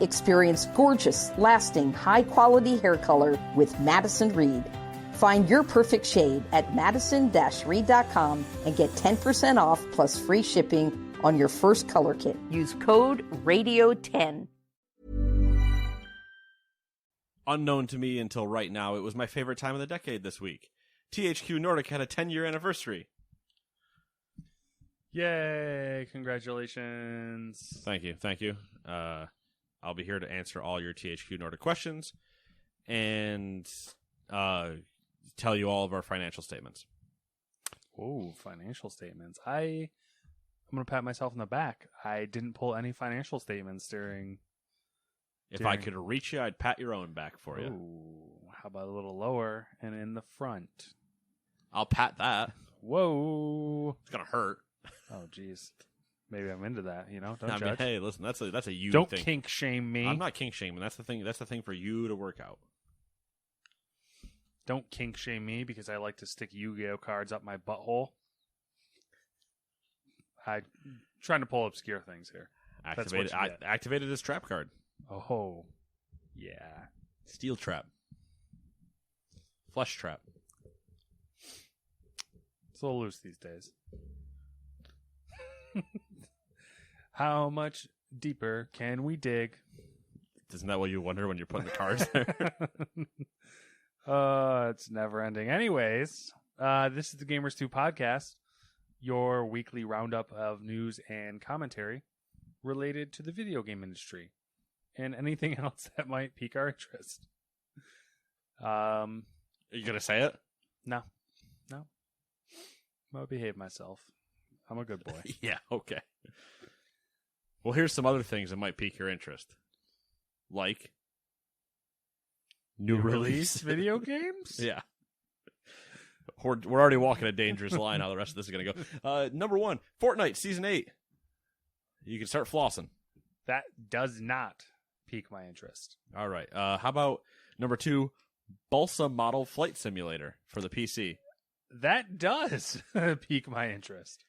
Experience gorgeous, lasting, high-quality hair color with Madison Reed. Find your perfect shade at madison-reed.com and get 10% off plus free shipping on your first color kit. Use code RADIO10. Unknown to me until right now, it was my favorite time of the decade this week. THQ Nordic had a 10-year anniversary. Yay! Congratulations. Thank you. I'll be here to answer all your THQ Nordic questions and tell you all of our financial statements. Oh, financial statements. I'm going to pat myself on the back. I didn't pull any financial statements during... If I could reach you, I'd pat your own back for you. Ooh, how about a little lower and in the front? I'll pat that. Whoa. It's going to hurt. Oh, jeez. Maybe I'm into that, Don't I judge. mean, hey, listen, that's a you Don't thing. kink shame me. I'm not kink shaming. That's the thing. That's the thing for you to work out. Don't kink shame me because I like to stick Yu-Gi-Oh cards up my butthole. I'm trying to pull obscure things here. Activated his trap card. Oh, yeah. Steel trap. Flesh trap. It's a little loose these days. How much deeper can we dig? Isn't that what you wonder when you're putting the cards there? It's never ending. Anyways, this is the Gamers 2 podcast, your weekly roundup of news and commentary related to the video game industry and anything else that might pique our interest. Are you going to say it? No. I'm going to behave myself. I'm a good boy. Yeah, okay. Well, here's some other things that might pique your interest. Like new release video games? Yeah. We're already walking a dangerous line how the rest of this is going to go. Number 1, Fortnite Season 8. You can start flossing. That does not pique my interest. All right. How about number 2, Balsa Model Flight Simulator for the PC? That does pique my interest.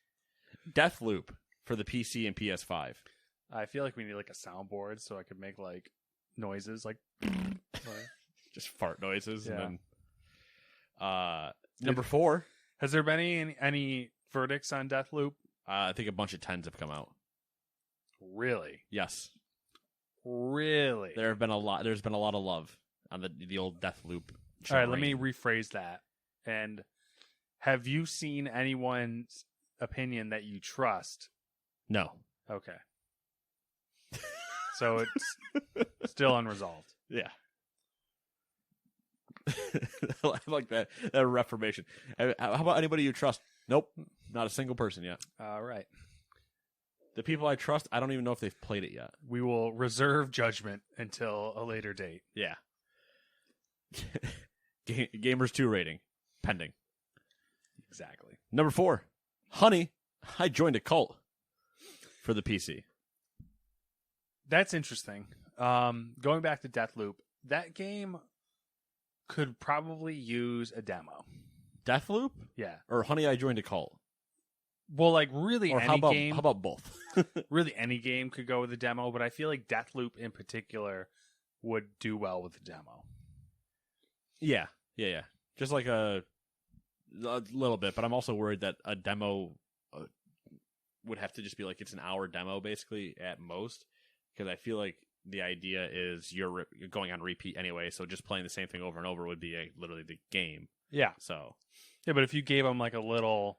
Deathloop for the PC and PS5. I feel like we need like a soundboard so I could make like noises like just fart noises. Yeah. And then number 4. Has there been any verdicts on Deathloop? I think a bunch of 10s have come out. Really? Yes. Really? There's been a lot of love on the old Deathloop. All right, let me rephrase that. And have you seen anyone's opinion that you trust? No. Okay. So it's still unresolved. Yeah. I like that reformation. How about anybody you trust? Nope. Not a single person yet. All right. The people I trust, I don't even know if they've played it yet. We will reserve judgment until a later date. Yeah. Gamers 2 rating. Pending. Exactly. Number 4. Honey, I joined a cult for the PC. That's interesting. Going back to Deathloop, that game could probably use a demo. Deathloop? Yeah. Or Honey, I joined a cult? Well, like really or any game. How about both? Really any game could go with a demo, but I feel like Deathloop in particular would do well with a demo. Yeah. Just like a little bit, but I'm also worried that a demo would have to just be like it's an hour demo basically at most, because I feel like the idea is you're going on repeat anyway, so just playing the same thing over and over would be literally the game. Yeah. So. Yeah, but if you gave them like a little.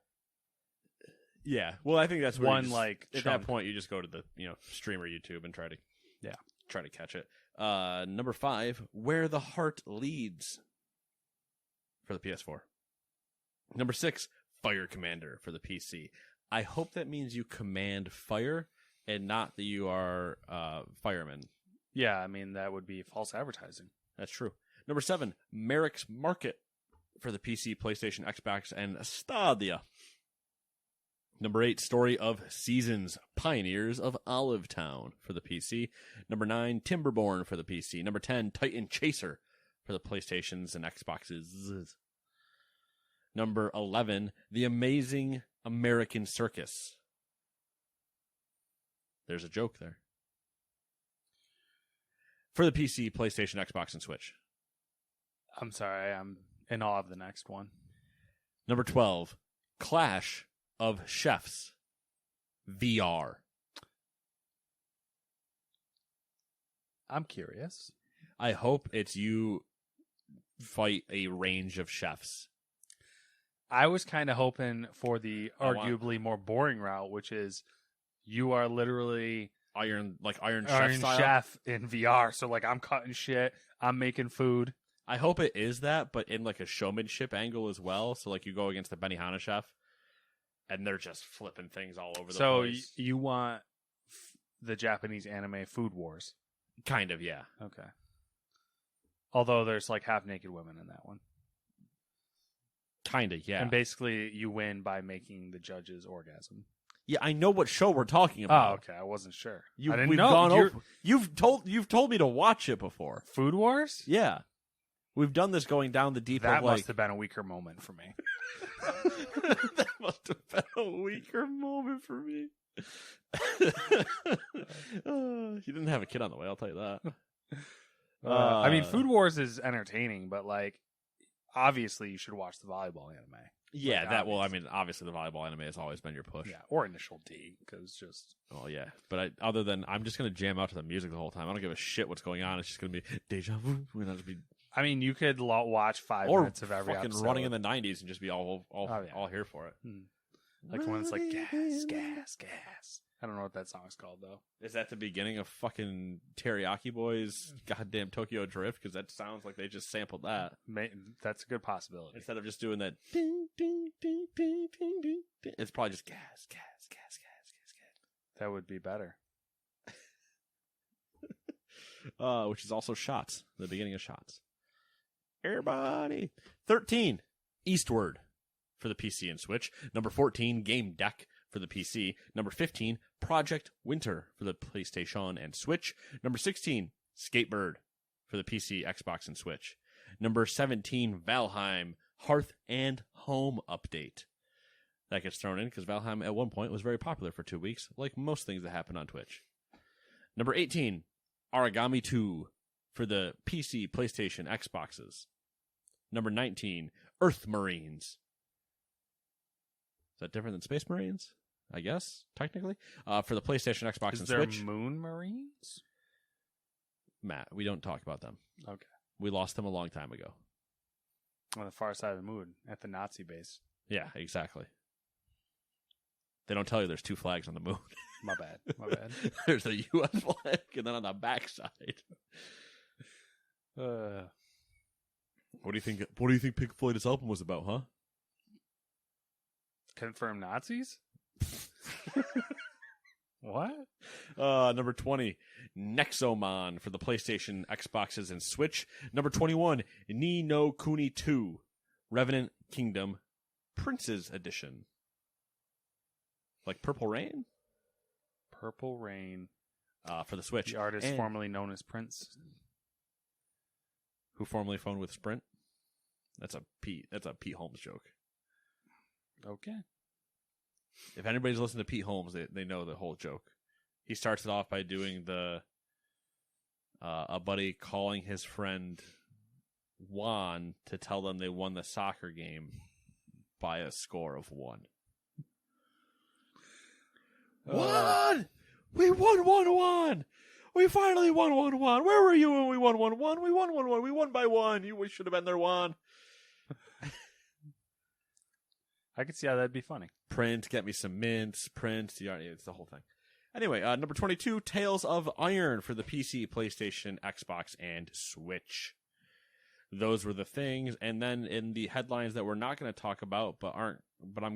Yeah. Well, I think that's where one like at that point you just go to the streamer YouTube and try to catch it. Number 5, Where the Heart Leads for the PS4. Number 6, Fire Commander for the PC. I hope that means you command fire and not that you are firemen. Yeah, I mean, that would be false advertising. That's true. Number 7, Merrick's Market for the PC, PlayStation, Xbox, and Stadia. Number 8, Story of Seasons, Pioneers of Olive Town for the PC. Number 9, Timberborn for the PC. Number 10, Titan Chaser for the PlayStations and Xboxes. Number 11, The Amazing American Circus. There's a joke there. For the PC, PlayStation, Xbox, and Switch. I'm sorry, I'm in awe of the next one. Number 12, Clash of Chefs VR. I'm curious. I hope it's you fight a range of chefs. I was kind of hoping for the arguably more boring route, which is you are literally Iron Chef style. Chef in VR. So like I'm cutting shit, I'm making food. I hope it is that, but in like a showmanship angle as well. So like you go against the Benihana chef, and they're just flipping things all over the place. So you want the Japanese anime Food Wars? Kind of, yeah. Okay. Although there's like half naked women in that one. Kind of, yeah. And basically you win by making the judges orgasm. Yeah, I know what show we're talking about. Oh, okay. I wasn't sure. You've told me to watch it before. Food Wars? Yeah. We've done this going down the deep That of like... must have been a weaker moment for me. That must have been a weaker moment for me. You didn't have a kid on the way, I'll tell you that. I mean, Food Wars is entertaining, but like, obviously you should watch the volleyball anime. Yeah, like, obviously the volleyball anime has always been your push. Yeah, or Initial D, because just... Oh, yeah. But I'm just going to jam out to the music the whole time. I don't give a shit what's going on. It's just going to be deja vu. I mean, you could watch 5 minutes of every fucking episode. running in the 90s and just be all here for it. Like when it's like gas, gas, gas. I don't know what that song's called, though. Is that the beginning of fucking Teriyaki Boys' goddamn Tokyo Drift? Because that sounds like they just sampled that. That's a good possibility. Instead of just doing that ding, ding, ding, ding, ding, ding, ding. It's probably just gas, gas, gas, gas, gas, gas. That would be better. Which is also Shots, the beginning of Shots. Everybody. 13, Eastward for the PC and Switch. Number 14, Game Deck for the PC. Number 15, Project Winter for the PlayStation and Switch. Number 16, Skatebird for the PC, Xbox, and Switch. Number 17, Valheim Hearth and Home Update. That gets thrown in because Valheim at one point was very popular for 2 weeks, like most things that happen on Twitch. Number 18, Origami 2 for the PC, PlayStation, Xboxes. Number 19, Earth Marines. Is that different than Space Marines? I guess, technically. For the PlayStation, Xbox, and Switch. Is there Moon Marines? Matt, we don't talk about them. Okay. We lost them a long time ago. On the far side of the moon, at the Nazi base. Yeah, exactly. They don't tell you there's 2 flags on the moon. My bad. My bad. There's a U.S. flag, and then on the backside. What do you think? What do you think Pink Floyd's album was about, huh? Confirm Nazis? What? Number 20, Nexomon for the PlayStation, Xboxes, and Switch. Number 21, Ni no Kuni 2, Revenant Kingdom, Prince's Edition. Like Purple Rain? Purple Rain. For the Switch. The artist formerly known as Prince. Who formerly phoned with Sprint. That's a Pete Holmes joke. Okay. If anybody's listened to Pete Holmes, they know the whole joke. He starts it off by doing a buddy calling his friend Juan to tell them they won the soccer game by a score of 1. Juan! We won 1-1! We finally won 1-1! Where were you when we won 1-1? We won 1-1. We won by 1. You should have been there, Juan. I could see how that'd be funny. Print, get me some mints, print, it's the whole thing. Anyway, number 22, Tales of Iron for the PC, PlayStation, Xbox, and Switch. Those were the things. And then in the headlines that we're not going to talk about, but I'm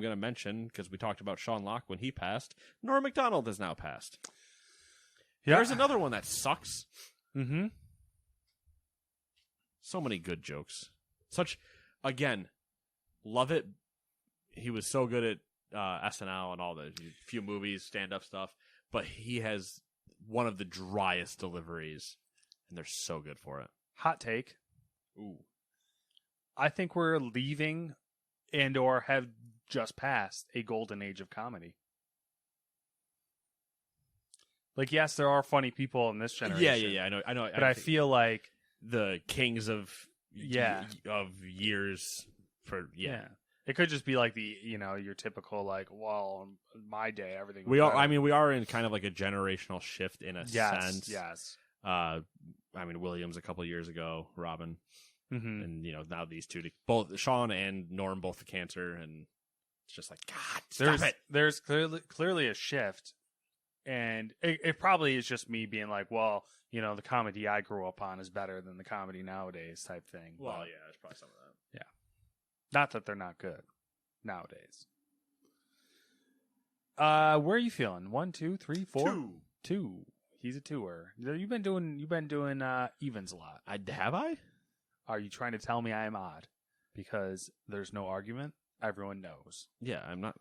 going to mention, because we talked about Sean Locke when he passed, Norm Macdonald has now passed. Yeah. There's another one that sucks. Mm-hmm. So many good jokes. Again, love it. He was so good at SNL and all the few movies, stand-up stuff, but he has one of the driest deliveries, and they're so good for it. Hot take. Ooh. I think we're leaving and or have just passed a golden age of comedy. Like, yes, there are funny people in this generation. Yeah. I know. But I feel like the kings of of years for It could just be like your typical like, well, in my day everything. We are in kind of like a generational shift in a sense. Yes. Williams a couple of years ago, Robin, Mm-hmm. and now these two, both Sean and Norm, both the cancer, and it's just like, God, stop it. There's clearly a shift, and it probably is just me being like, well, the comedy I grew up on is better than the comedy nowadays type thing. Well, yeah, there's probably some of that. Yeah, not that they're not good nowadays. Where are you feeling? 1, 2, 3, 4? 2. He's a tour. You've been doing evens a lot. Have I? Are you trying to tell me I am odd? Because there's no argument. Everyone knows. Yeah, I'm not.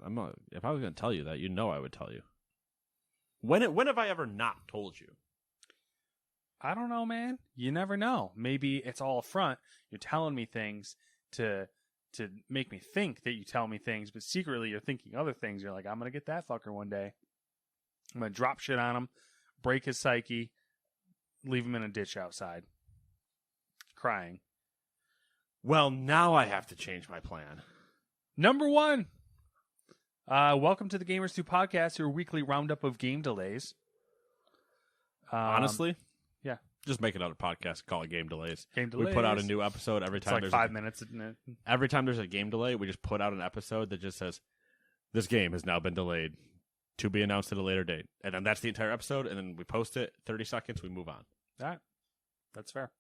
If I was going to tell you that, I would tell you. When have I ever not told you? I don't know, man. You never know. Maybe it's all a front. You're telling me things to make me think that you tell me things, but secretly you're thinking other things. You're like, I'm going to get that fucker one day. I'm going to drop shit on him, break his psyche, leave him in a ditch outside, crying. Well, now I have to change my plan. Number 1. Welcome to the Gamers 2 podcast, your weekly roundup of game delays. Honestly? Yeah. Just make another podcast, call it Game Delays. Game delays. We put out a new episode every time. It's like 5 minutes, isn't it? Every time there's a game delay, we just put out an episode that just says, this game has now been delayed to be announced at a later date. And then that's the entire episode, and then we post it, 30 seconds, we move on. All right. That's fair.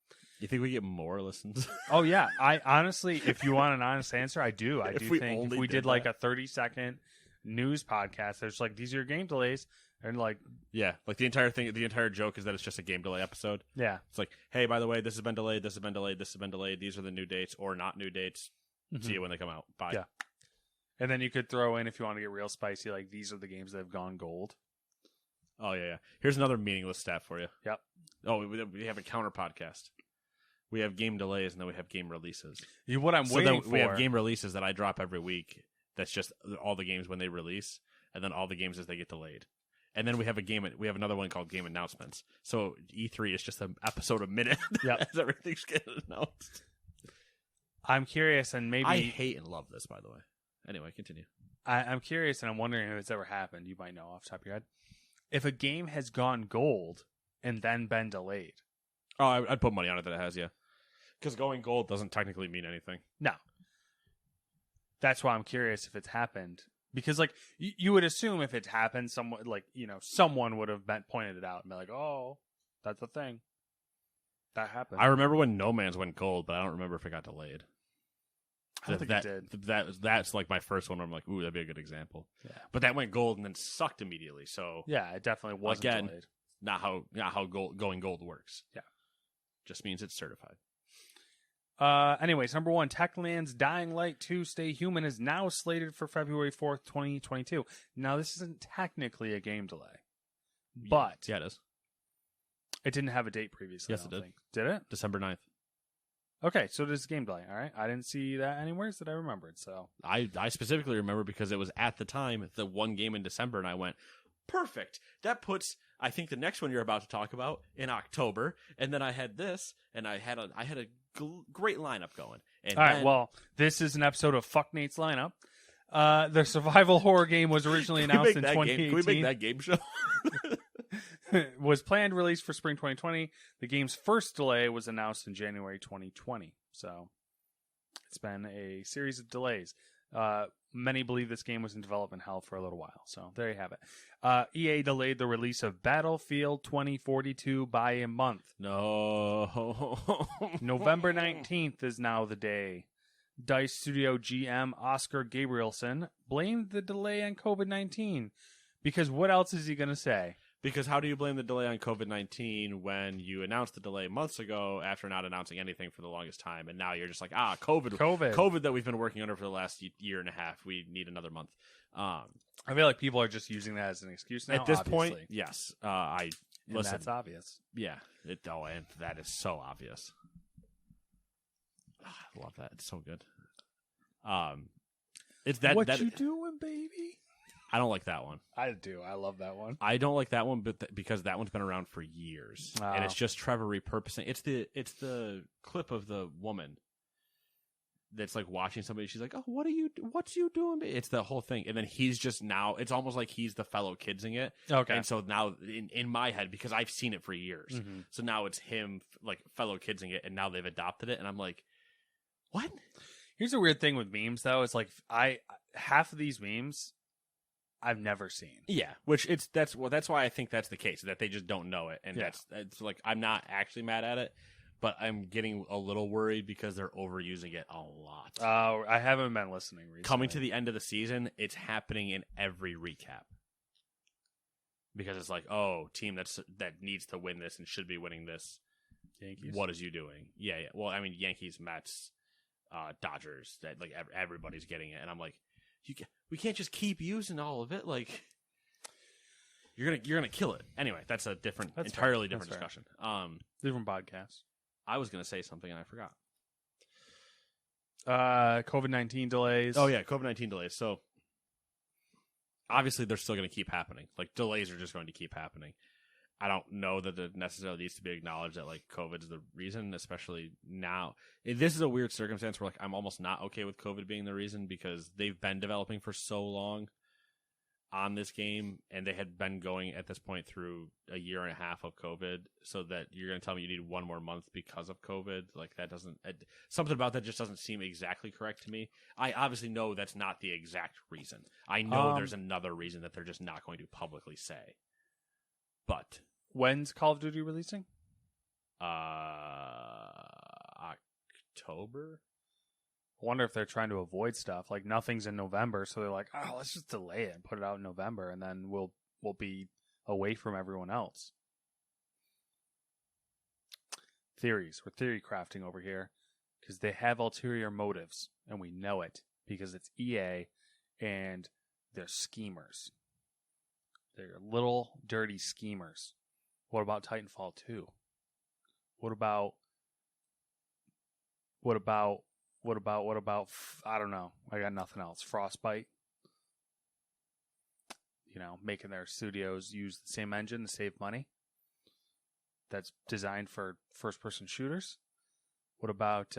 You think we get more listens? Oh, yeah. I honestly, if you want an honest answer, I do. I do think if we did like a 30-second news podcast, there's like, these are your game delays. And like, yeah, like the entire joke is that it's just a game delay episode. Yeah. It's like, hey, by the way, this has been delayed, this has been delayed, this has been delayed. These are the new dates or not new dates. See you when they come out. Bye. Yeah. And then you could throw in, if you want to get real spicy, like, these are the games that have gone gold. Oh, yeah. Here's another meaningless stat for you. Yep. Oh, we have a counter podcast. We have game delays, and then we have game releases. What I'm waiting for. We have game releases that I drop every week. That's just all the games when they release, and then all the games as they get delayed. And then we have another one called Game Announcements. So E3 is just an episode a minute as everything's getting announced. I'm curious, and maybe I hate and love this, by the way. Anyway, continue. I'm curious, and I'm wondering if it's ever happened. You might know off the top of your head. If a game has gone gold and then been delayed. Oh, I'd put money on it that it has, yeah. Because going gold doesn't technically mean anything. No. That's why I'm curious if it's happened. Because, like, you would assume if it's happened, someone would have pointed it out and be like, oh, that's a thing. That happened. I remember when No Man's went gold, but I don't remember if it got delayed. I don't think it did. That's like my first one where I'm like, ooh, that'd be a good example. Yeah. But that went gold and then sucked immediately. So yeah, it definitely wasn't delayed. Not how going gold works. Yeah. Just means it's certified. Anyways, number 1, Techland's Dying Light 2 Stay Human is now slated for February 4th, 2022. Now, this isn't technically a game delay, but yeah, it is. It didn't have a date previously. Yes, it did. Did it? December 9th. Okay, so it is a game delay. All right, I didn't see that anywhere that I remembered. So I specifically remember because it was at the time the one game in December, and I went, perfect. That puts, I think, the next one you're about to talk about in October, and then I had this, and I had a great lineup going. And all right, well, this is an episode of Fuck Nate's Lineup. The survival horror game was originally announced in 2018. Can we make that game show? Was planned release for spring 2020. The game's first delay was announced in January 2020. So it's been a series of delays. Many believe this game was in development hell for a little while. So there you have it. EA delayed the release of Battlefield 2042 by a month. No. November 19th is now the day. DICE Studio GM Oscar Gabrielson blamed the delay on COVID-19. Because what else is he going to say? Because how do you blame the delay on COVID-19 when you announced the delay months ago after not announcing anything for the longest time, and now you're just like, COVID that we've been working under for the last year and a half. We need another month. I feel like people are just using that as an excuse now. At this point, yes. Listen, that's obvious. Yeah. And that is so obvious. I love that. It's so good. It's that. What you doing, baby? I don't like that one. I do. I love that one. I don't like that one, but because that one's been around for years, and it's just Trevor repurposing. It's the clip of the woman that's like watching somebody. She's like, "Oh, what's you doing?" It's the whole thing, and then he's just now. It's almost like he's the fellow kidsing it. Okay. And so now in my head, because I've seen it for years, Mm-hmm. so now it's him like fellow kidsing it, and now they've adopted it, and I'm like, what? Here's a weird thing with memes, though. It's like half of these memes I've never seen. Yeah, that's why I think that's the case, that they just don't know it, and that's like I'm not actually mad at it, but I'm getting a little worried because they're overusing it a lot. I haven't been listening recently. Coming to the end of the season, it's happening in every recap because it's like, oh, team that needs to win this and should be winning this. Yankees. What is you doing? Yeah. Well, I mean, Yankees, Mets, Dodgers. That like everybody's getting it, and I'm like, we can't just keep using all of it. Like, you're gonna kill it anyway. That's a entirely different discussion. Different podcast. I was gonna say something and I forgot. COVID-19 delays. Oh yeah, COVID-19 delays. So obviously they're still going to keep happening. Like delays are just going to keep happening. I don't know that it necessarily needs to be acknowledged that like COVID's the reason, especially now. This is a weird circumstance where like I'm almost not okay with COVID being the reason because they've been developing for so long on this game, and they had been going at this point through a year and a half of COVID, so that you're going to tell me you need one more month because of COVID? Like that doesn't something about that just doesn't seem exactly correct to me. I obviously know that's not the exact reason. I know there's another reason that they're just not going to publicly say. But when's Call of Duty releasing? October. I wonder if they're trying to avoid stuff. Like nothing's in November, so they're like, "Oh, let's just delay it and put it out in November, and then we'll be away from everyone else." Theories. We're theory crafting over here because they have ulterior motives, and we know it because it's EA, and they're schemers. They're little dirty schemers. What about Titanfall 2? What about I don't know. I got nothing else. Frostbite. You know, making their studios use the same engine to save money. That's designed for first-person shooters. What about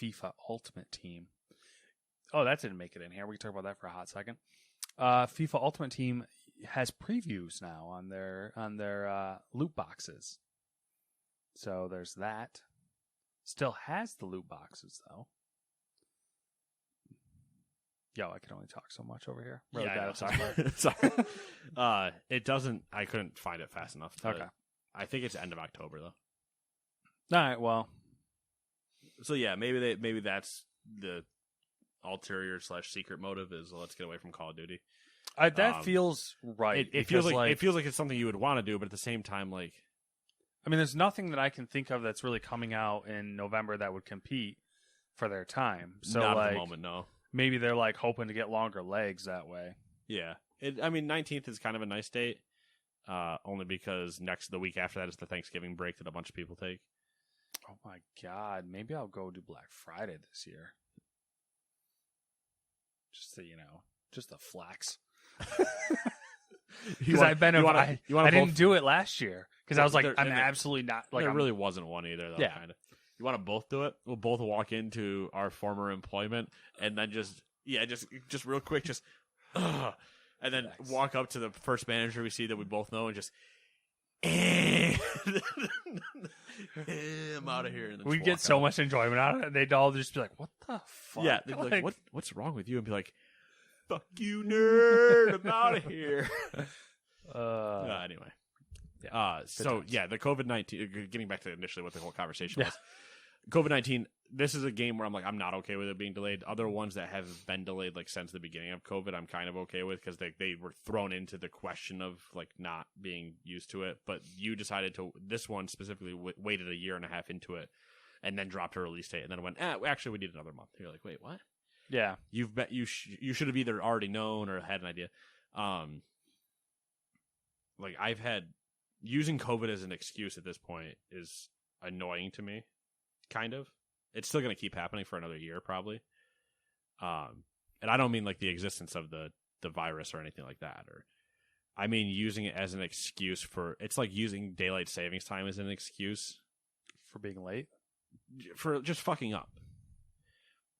FIFA Ultimate Team? Oh, that didn't make it in here. We can talk about that for a hot second. FIFA Ultimate Team has previews now on their loot boxes. So there's that. Still has the loot boxes though. Yo, I can only talk so much over here. Really bad. Sorry. It doesn't. I couldn't find it fast enough. Okay. I think it's end of October though. All right. Well. So yeah, maybe that's the ulterior / secret motive is let's get away from Call of Duty. That feels right. It feels like it's something you would want to do, but at the same time, like, I mean, there's nothing that I can think of that's really coming out in November that would compete for their time. So not like, at the moment, no. Maybe they're like hoping to get longer legs that way. Yeah, 19th is kind of a nice date, only because the week after that is the Thanksgiving break that a bunch of people take. Oh my God! Maybe I'll go do Black Friday this year. Just a flex. Because I didn't do it last year because I was like, I'm absolutely not. Like, there really wasn't one either, though. Yeah. Kind of. You want to both do it? We'll both walk into our former employment and then just real quick, and then walk up to the first manager we see that we both know and just. I'm out of here. And we get so much enjoyment out of it. They'd all just be like, "What the fuck?" Yeah, they'd be like, "What's wrong with you?" And be like, "Fuck you, nerd! I'm out of here." Anyway, the COVID-19. Getting back to initially what the whole conversation was, COVID-19. This is a game where I'm like, I'm not okay with it being delayed. Other ones that have been delayed, like since the beginning of COVID, I'm kind of okay with because they were thrown into the question of like not being used to it. But you decided to this one specifically waited a year and a half into it, and then dropped a release date, and then went, actually, we need another month. You're like, wait, what? Yeah, you should have either already known or had an idea. Like I've had using COVID as an excuse at this point is annoying to me. Kind of. It's still going to keep happening for another year, probably. and I don't mean like the existence of the virus or anything like that, or I mean using it as an excuse for, it's like using daylight savings time as an excuse For being late? for just fucking up.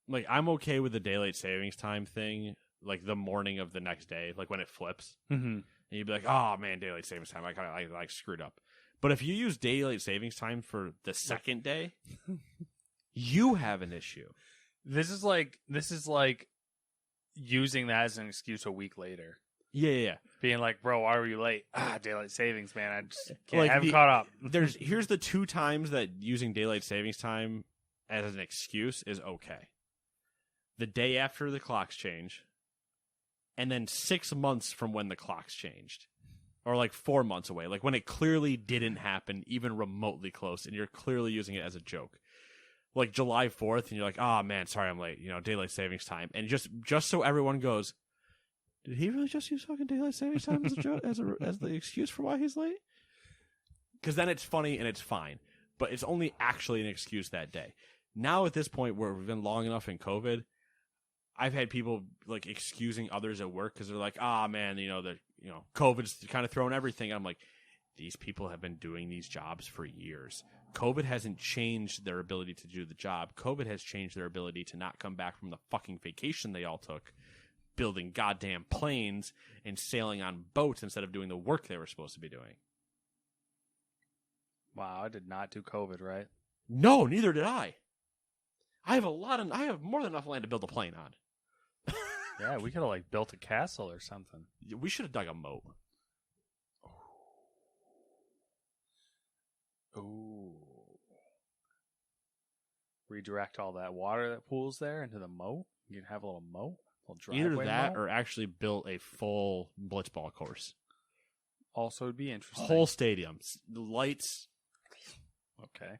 Like, I'm okay with the daylight savings time thing, like the morning of the next day, like when it flips. Mm-hmm. And you'd be like, oh man, daylight savings time, I screwed up. But if you use daylight savings time for the second day, you have an issue. This is like using that as an excuse a week later. Yeah. Being like, bro, why were you late? Daylight savings, man. I just Like, haven't caught up. Here's the 2 times that using daylight savings time as an excuse is okay. The day after the clocks change, and then 6 months from when the clocks changed. Or like 4 months away. Like when it clearly didn't happen, even remotely close, and you're clearly using it as a joke. Like July 4th, and you're like, oh man, sorry I'm late. Daylight savings time. And just so everyone goes, did he really just use fucking daylight savings time as a joke, as the excuse for why he's late? Because then it's funny and it's fine. But it's only actually an excuse that day. Now at this point where we've been long enough in COVID, I've had people like excusing others at work because they're like, man, COVID's kind of thrown everything. I'm like, these people have been doing these jobs for years. COVID hasn't changed their ability to do the job. COVID has changed their ability to not come back from the fucking vacation they all took, building goddamn planes and sailing on boats instead of doing the work they were supposed to be doing. Wow, I did not do COVID, right? No, neither did I. I have more than enough land to build a plane on. Yeah, we could have like built a castle or something. We should have dug a moat. Ooh. Redirect all that water that pools there into the moat. You can have a little moat. Either that or actually built a full blitzball course. Also would be interesting. Whole stadium. Lights. Okay.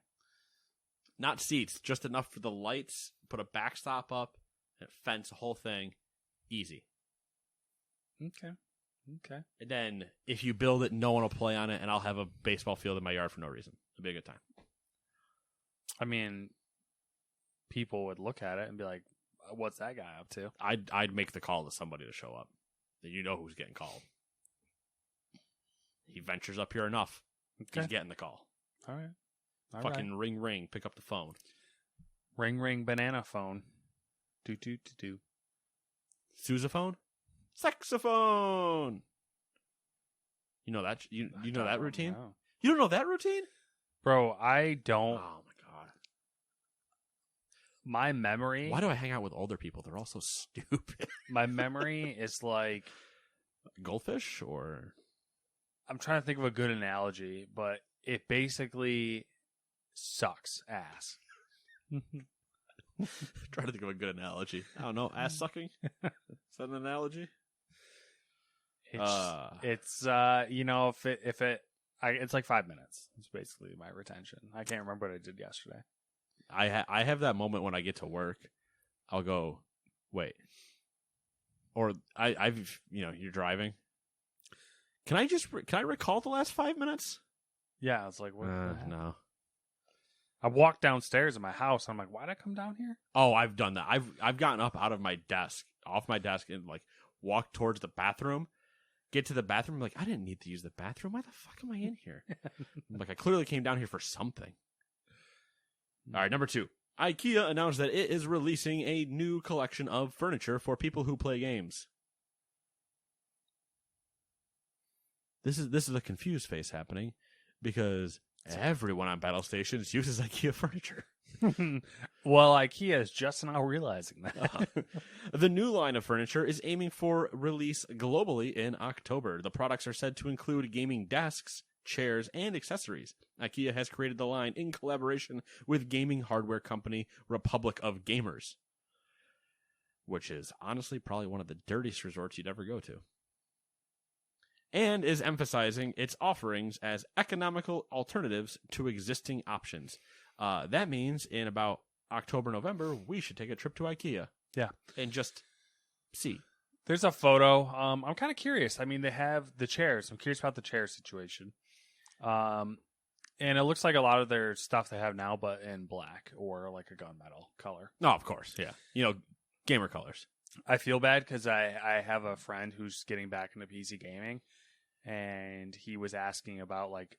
Not seats, just enough for the lights. Put a backstop up, and fence the whole thing. Easy. Okay. And then if you build it, no one will play on it, and I'll have a baseball field in my yard for no reason. It'll be a good time. I mean, people would look at it and be like, what's that guy up to? I'd make the call to somebody to show up. Then you know who's getting called. He ventures up here enough. Okay. He's getting the call. All right. Fucking ring, ring. Pick up the phone. Ring, ring, banana phone. Do. Sousaphone? Saxophone! You know that? You know that routine? Know. You don't know that routine? Bro, I don't. Oh my god. My memory. Why do I hang out with older people? They're all so stupid. My memory is like. Goldfish or. I'm trying to think of a good analogy, but it basically sucks ass. Trying to think of a good analogy. I don't know. Ass sucking? Is that an analogy? It's it's like 5 minutes. It's basically my retention. I can't remember what I did yesterday. I have that moment when I get to work. I'll go, wait. Or I've you're driving. Can I recall the last 5 minutes? Yeah, it's like what? No. I walked downstairs in my house. I'm like, why'd I come down here? Oh, I've done that. I've gotten up off my desk, and like walked towards the bathroom. Get to the bathroom, I'm like, I didn't need to use the bathroom. Why the fuck am I in here? I'm like, I clearly came down here for something. All right, number 2. IKEA announced that it is releasing a new collection of furniture for people who play games. This is a confused face happening because everyone on battle stations uses IKEA furniture. Well, IKEA is just now realizing that. The new line of furniture is aiming for release globally in October. The products are said to include gaming desks, chairs, and accessories. IKEA has created the line in collaboration with gaming hardware company Republic of Gamers, which is honestly probably one of the dirtiest resorts you'd ever go to, and is emphasizing its offerings as economical alternatives to existing options. That means in about October, November, we should take a trip to IKEA. Yeah. And just see. There's a photo. I'm kind of curious. I mean, they have the chairs. I'm curious about the chair situation. And it looks like a lot of their stuff they have now, but in black or like a gunmetal color. No, of course. Yeah. Gamer colors. I feel bad because I have a friend who's getting back into PC gaming, and he was asking about like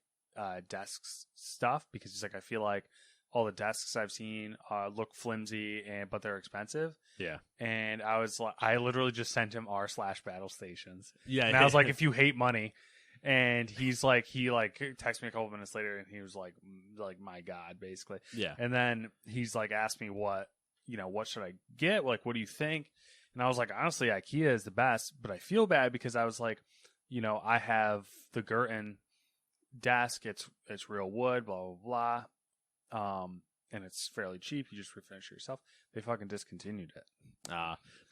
desks stuff because he's like, I feel like all the desks I've seen look flimsy but they're expensive. Yeah. And I was like, I literally just sent him r/battle stations. Yeah. And I was like, if you hate money. And he's like, he texted me a couple minutes later, and he was like, my God, basically. Yeah. And then he's like, asked me what should I get? Like, what do you think? And I was like, honestly, IKEA is the best, but I feel bad because I was like, I have the Girton desk. It's real wood, blah, blah, blah. And it's fairly cheap. You just refinish it yourself. They fucking discontinued it.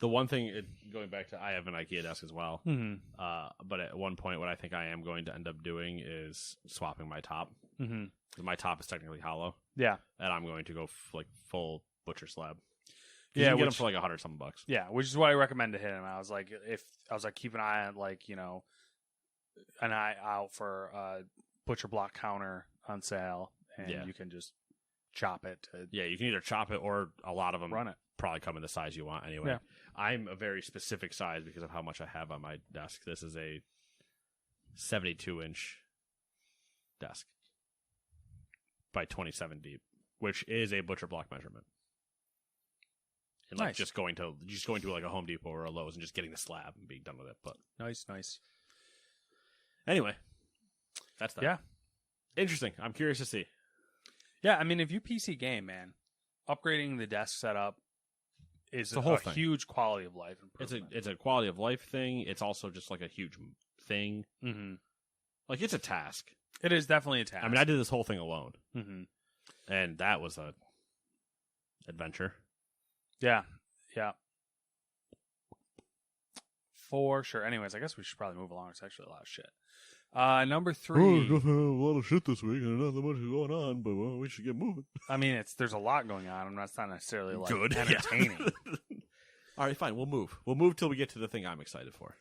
The one thing, going back to, I have an IKEA desk as well. Mm-hmm. But at one point, what I think I am going to end up doing is swapping my top. Mm-hmm. 'Cause my top is technically hollow. Yeah. And I'm going to go full butcher slab. Yeah, you can get them for like $100-something. Yeah, which is what I recommended to him. I was like, keep an eye on an eye out for butcher block counter on sale, and you can just chop it. You can either chop it, or a lot of them run it. Probably come in the size you want anyway. Yeah. I'm a very specific size because of how much I have on my desk. This is a 72-inch desk by 27 deep, which is a butcher block measurement. And like nice. just going to like a Home Depot or a Lowe's and just getting the slab and being done with it. But nice. Anyway, that's that. Yeah. Interesting. I'm curious to see. Yeah, I mean, if you PC game, man, upgrading the desk setup is the whole a thing. huge quality of life improvement. It's a quality of life thing. It's also just like a huge thing. Mm-hmm. Like, it's a task. It is definitely a task. I mean, I did this whole thing alone. Mm-hmm. And that was a adventure. Yeah. For sure. Anyways, I guess we should probably move along. It's actually a lot of shit. Number 3. a lot of shit this week, and not that much is going on, but we should get moving. I mean, there's a lot going on, and that's not necessarily like good, entertaining. Yeah. All right, fine. We'll move. We'll move till we get to the thing I'm excited for.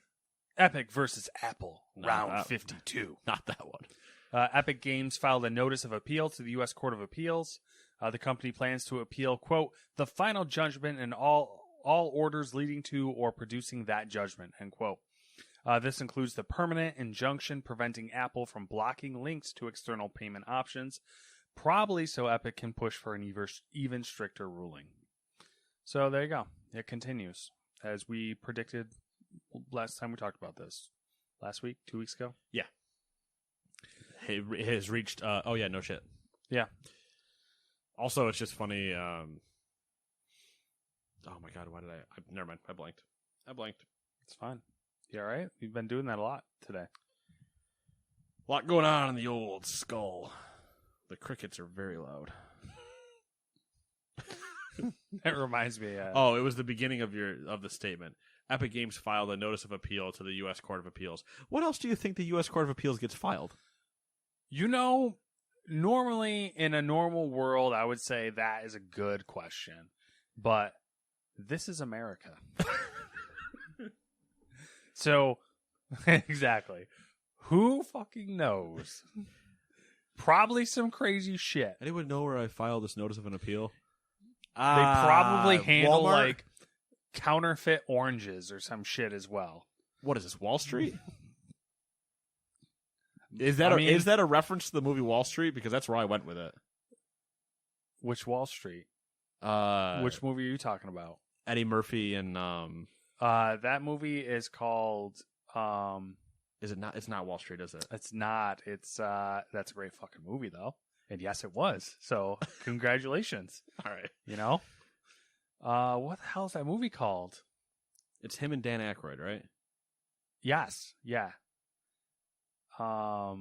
Epic versus Apple, round 52. Not that one. Epic Games filed a notice of appeal to the U.S. Court of Appeals. The company plans to appeal, quote, the final judgment and all orders leading to or producing that judgment, end quote. This includes the permanent injunction preventing Apple from blocking links to external payment options, probably so Epic can push for an even stricter ruling. So there you go. It continues, as we predicted last time we talked about this. Last week? 2 weeks ago? Yeah. It has reached... oh, yeah, no shit. Yeah. Also, it's just funny... oh, my God, why did I... Never mind, I blanked. It's fine. You all right? You've been doing that a lot today. A lot going on in the old skull. The crickets are very loud. That reminds me. Oh, it was the beginning of the statement. Epic Games filed a notice of appeal to the U.S. Court of Appeals. What else do you think the U.S. Court of Appeals gets filed? Normally in a normal world, I would say that is a good question. But this is America. So, exactly. Who fucking knows? Probably some crazy shit. Anyone know where I filed this notice of an appeal? They probably handle Walmart? like counterfeit oranges or some shit as well. What is this, Wall Street? Is that a reference to the movie Wall Street? Because that's where I went with it. Which Wall Street? Which movie are you talking about? Eddie Murphy and that movie is called is it not? It's not Wall Street, is it? It's not. It's that's a great fucking movie though. And yes, it was. So congratulations. All right. What the hell is that movie called? It's him and Dan Aykroyd, right? Yes. Yeah. Oh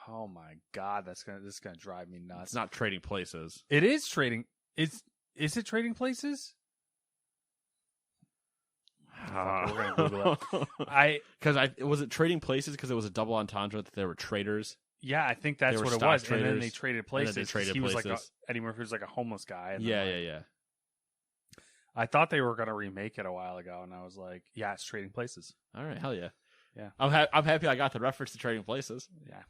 my God, this is gonna drive me nuts. It's not Trading Places. It is Trading. Is it Trading Places? We're gonna Google it. Was it Trading Places because it was a double entendre that there were traders. Yeah, I think that's They were what it stock was. traders, And then they traded places. traded Was places. like Eddie Murphy was like a homeless guy. And Yeah. I thought they were gonna remake it a while ago, and I was like, yeah, it's Trading Places. All right, hell yeah. Yeah. I'm happy I got the reference to Trading Places. Yeah.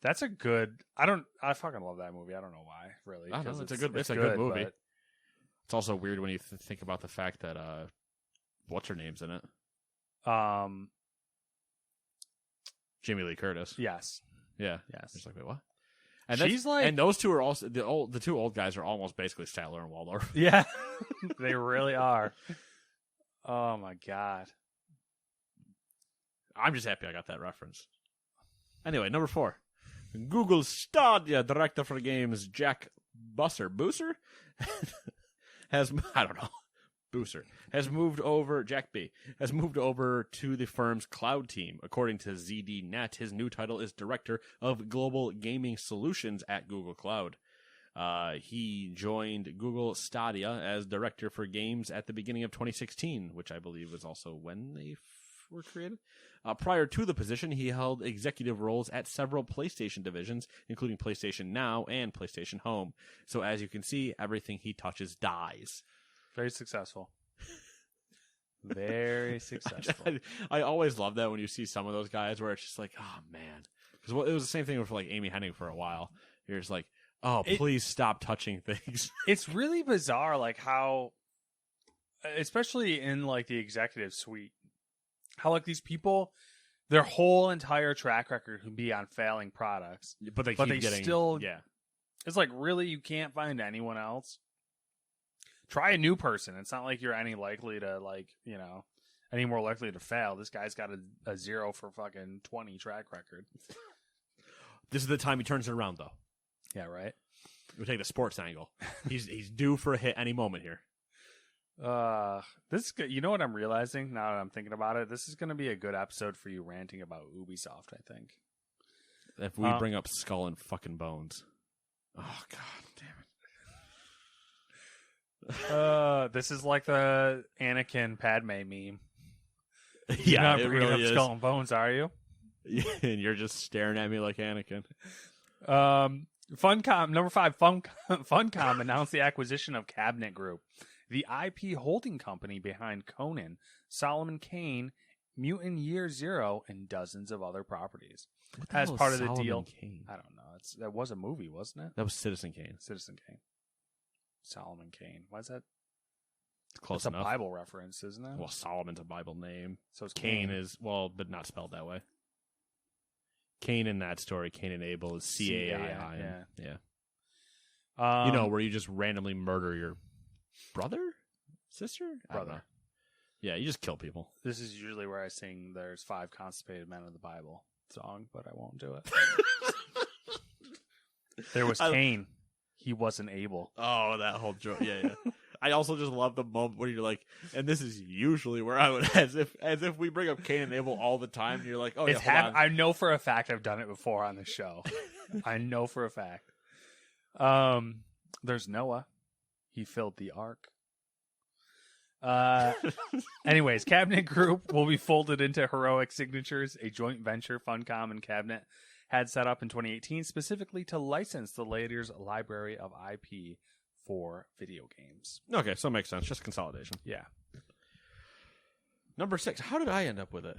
That's a good. I fucking love that movie. I don't know why, really. I don't know, Because it's a good movie. but It's also weird when you think about the fact that what's her name's in it? Jamie Lee Curtis. Yes. Yeah. Yes. It's like, wait, what? And She's like, and those two are also the two old guys are almost basically Statler and Waldorf. yeah, they really are. Oh my god. I'm just happy I got that reference. Anyway, number 4. Google Stadia director for games Jack Booser has, I don't know, Booser has moved over, Jack B, has moved over to the firm's cloud team. According to ZDNet, his new title is Director of Global Gaming Solutions at Google Cloud. He joined Google Stadia as Director for Games at the beginning of 2016, which I believe was also when they were created. Prior to the position, he held executive roles at several PlayStation divisions, including PlayStation Now and PlayStation Home. So as you can see, everything he touches dies. Very successful. Very successful. I always love that when you see some of those guys where it's just like, oh man. Because it was the same thing with like Amy Hennig for a while. You're just like, oh, please stop touching things. It's really bizarre, like how, especially in like the executive suite, how like these people, their whole entire track record can be on failing products, but they still, yeah. It's like, really, you can't find anyone else? Try a new person. It's not like you're any likely to, like, you know, any more likely to fail. This guy's got a 0 for fucking 20 track record. This is the time he turns it around, though. Yeah, right. We'll take the sports angle. He's due for a hit any moment here. This is good. You know what I'm realizing now that I'm thinking about it? This is going to be a good episode for you ranting about Ubisoft, I think. If we bring up Skull and fucking Bones. Oh, God damn it. This is like the Anakin Padme meme. Yeah, You're not it bringing really up is. Skull and Bones, are you? And you're just staring at me like Anakin. Funcom, number 5, Funcom announced the acquisition of Cabinet Group, the IP holding company behind Conan, Solomon Kane, Mutant Year Zero, and dozens of other properties. As part of the deal, Kane? I don't know. That was a movie, wasn't it? That was Citizen Kane. Citizen Kane. Solomon Kane. Why is that? Close It's enough. a Bible reference, isn't it? Well, Solomon's a Bible name. So it's Cain is, well, but not spelled that way. Cain in that story, Cain and Abel, is C-A-I-I. Yeah. You know, where you just randomly murder your brother? Sister? I don't know. Brother. Yeah, you just kill people. This is usually where I sing "There's 5 constipated men in the Bible" song, but I won't do it. There was Cain. He wasn't Abel. Oh, that whole joke. Yeah. I also just love the moment where you're like, and this is usually where I would, as if we bring up Cain and Abel all the time, and you're like, oh, yeah, hold on. I know for a fact I've done it before on the show. I know for a fact. There's Noah. He filled the ark. Anyways, Cabinet Group will be folded into Heroic Signatures, a joint venture Funcom and Cabinet had set up in 2018 specifically to license the latter's library of IP for video games. Okay, so it makes sense. Just consolidation. Yeah. Number 6. How did I end up with it?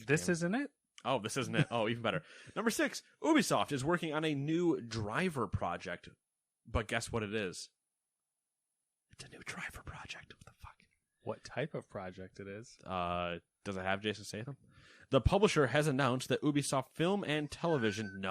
This isn't it? Oh, this isn't it. Oh, even better. Number 6. Ubisoft is working on a new driver project. But guess what it is? It's a new driver project. What the fuck? What type of project it is? Does it have Jason Statham? The publisher has announced that Ubisoft Film and Television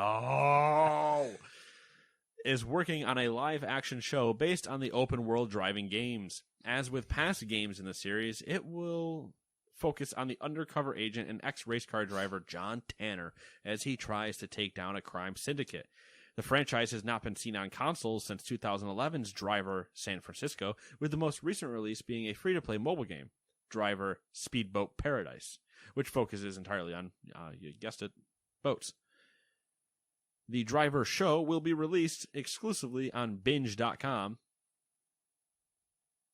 is working on a live-action show based on the open-world driving games. As with past games in the series, it will focus on the undercover agent and ex-race car driver John Tanner as he tries to take down a crime syndicate. The franchise has not been seen on consoles since 2011's Driver San Francisco, with the most recent release being a free-to-play mobile game, Driver Speedboat Paradise, which focuses entirely on, you guessed it, boats. The Driver show will be released exclusively on binge.com.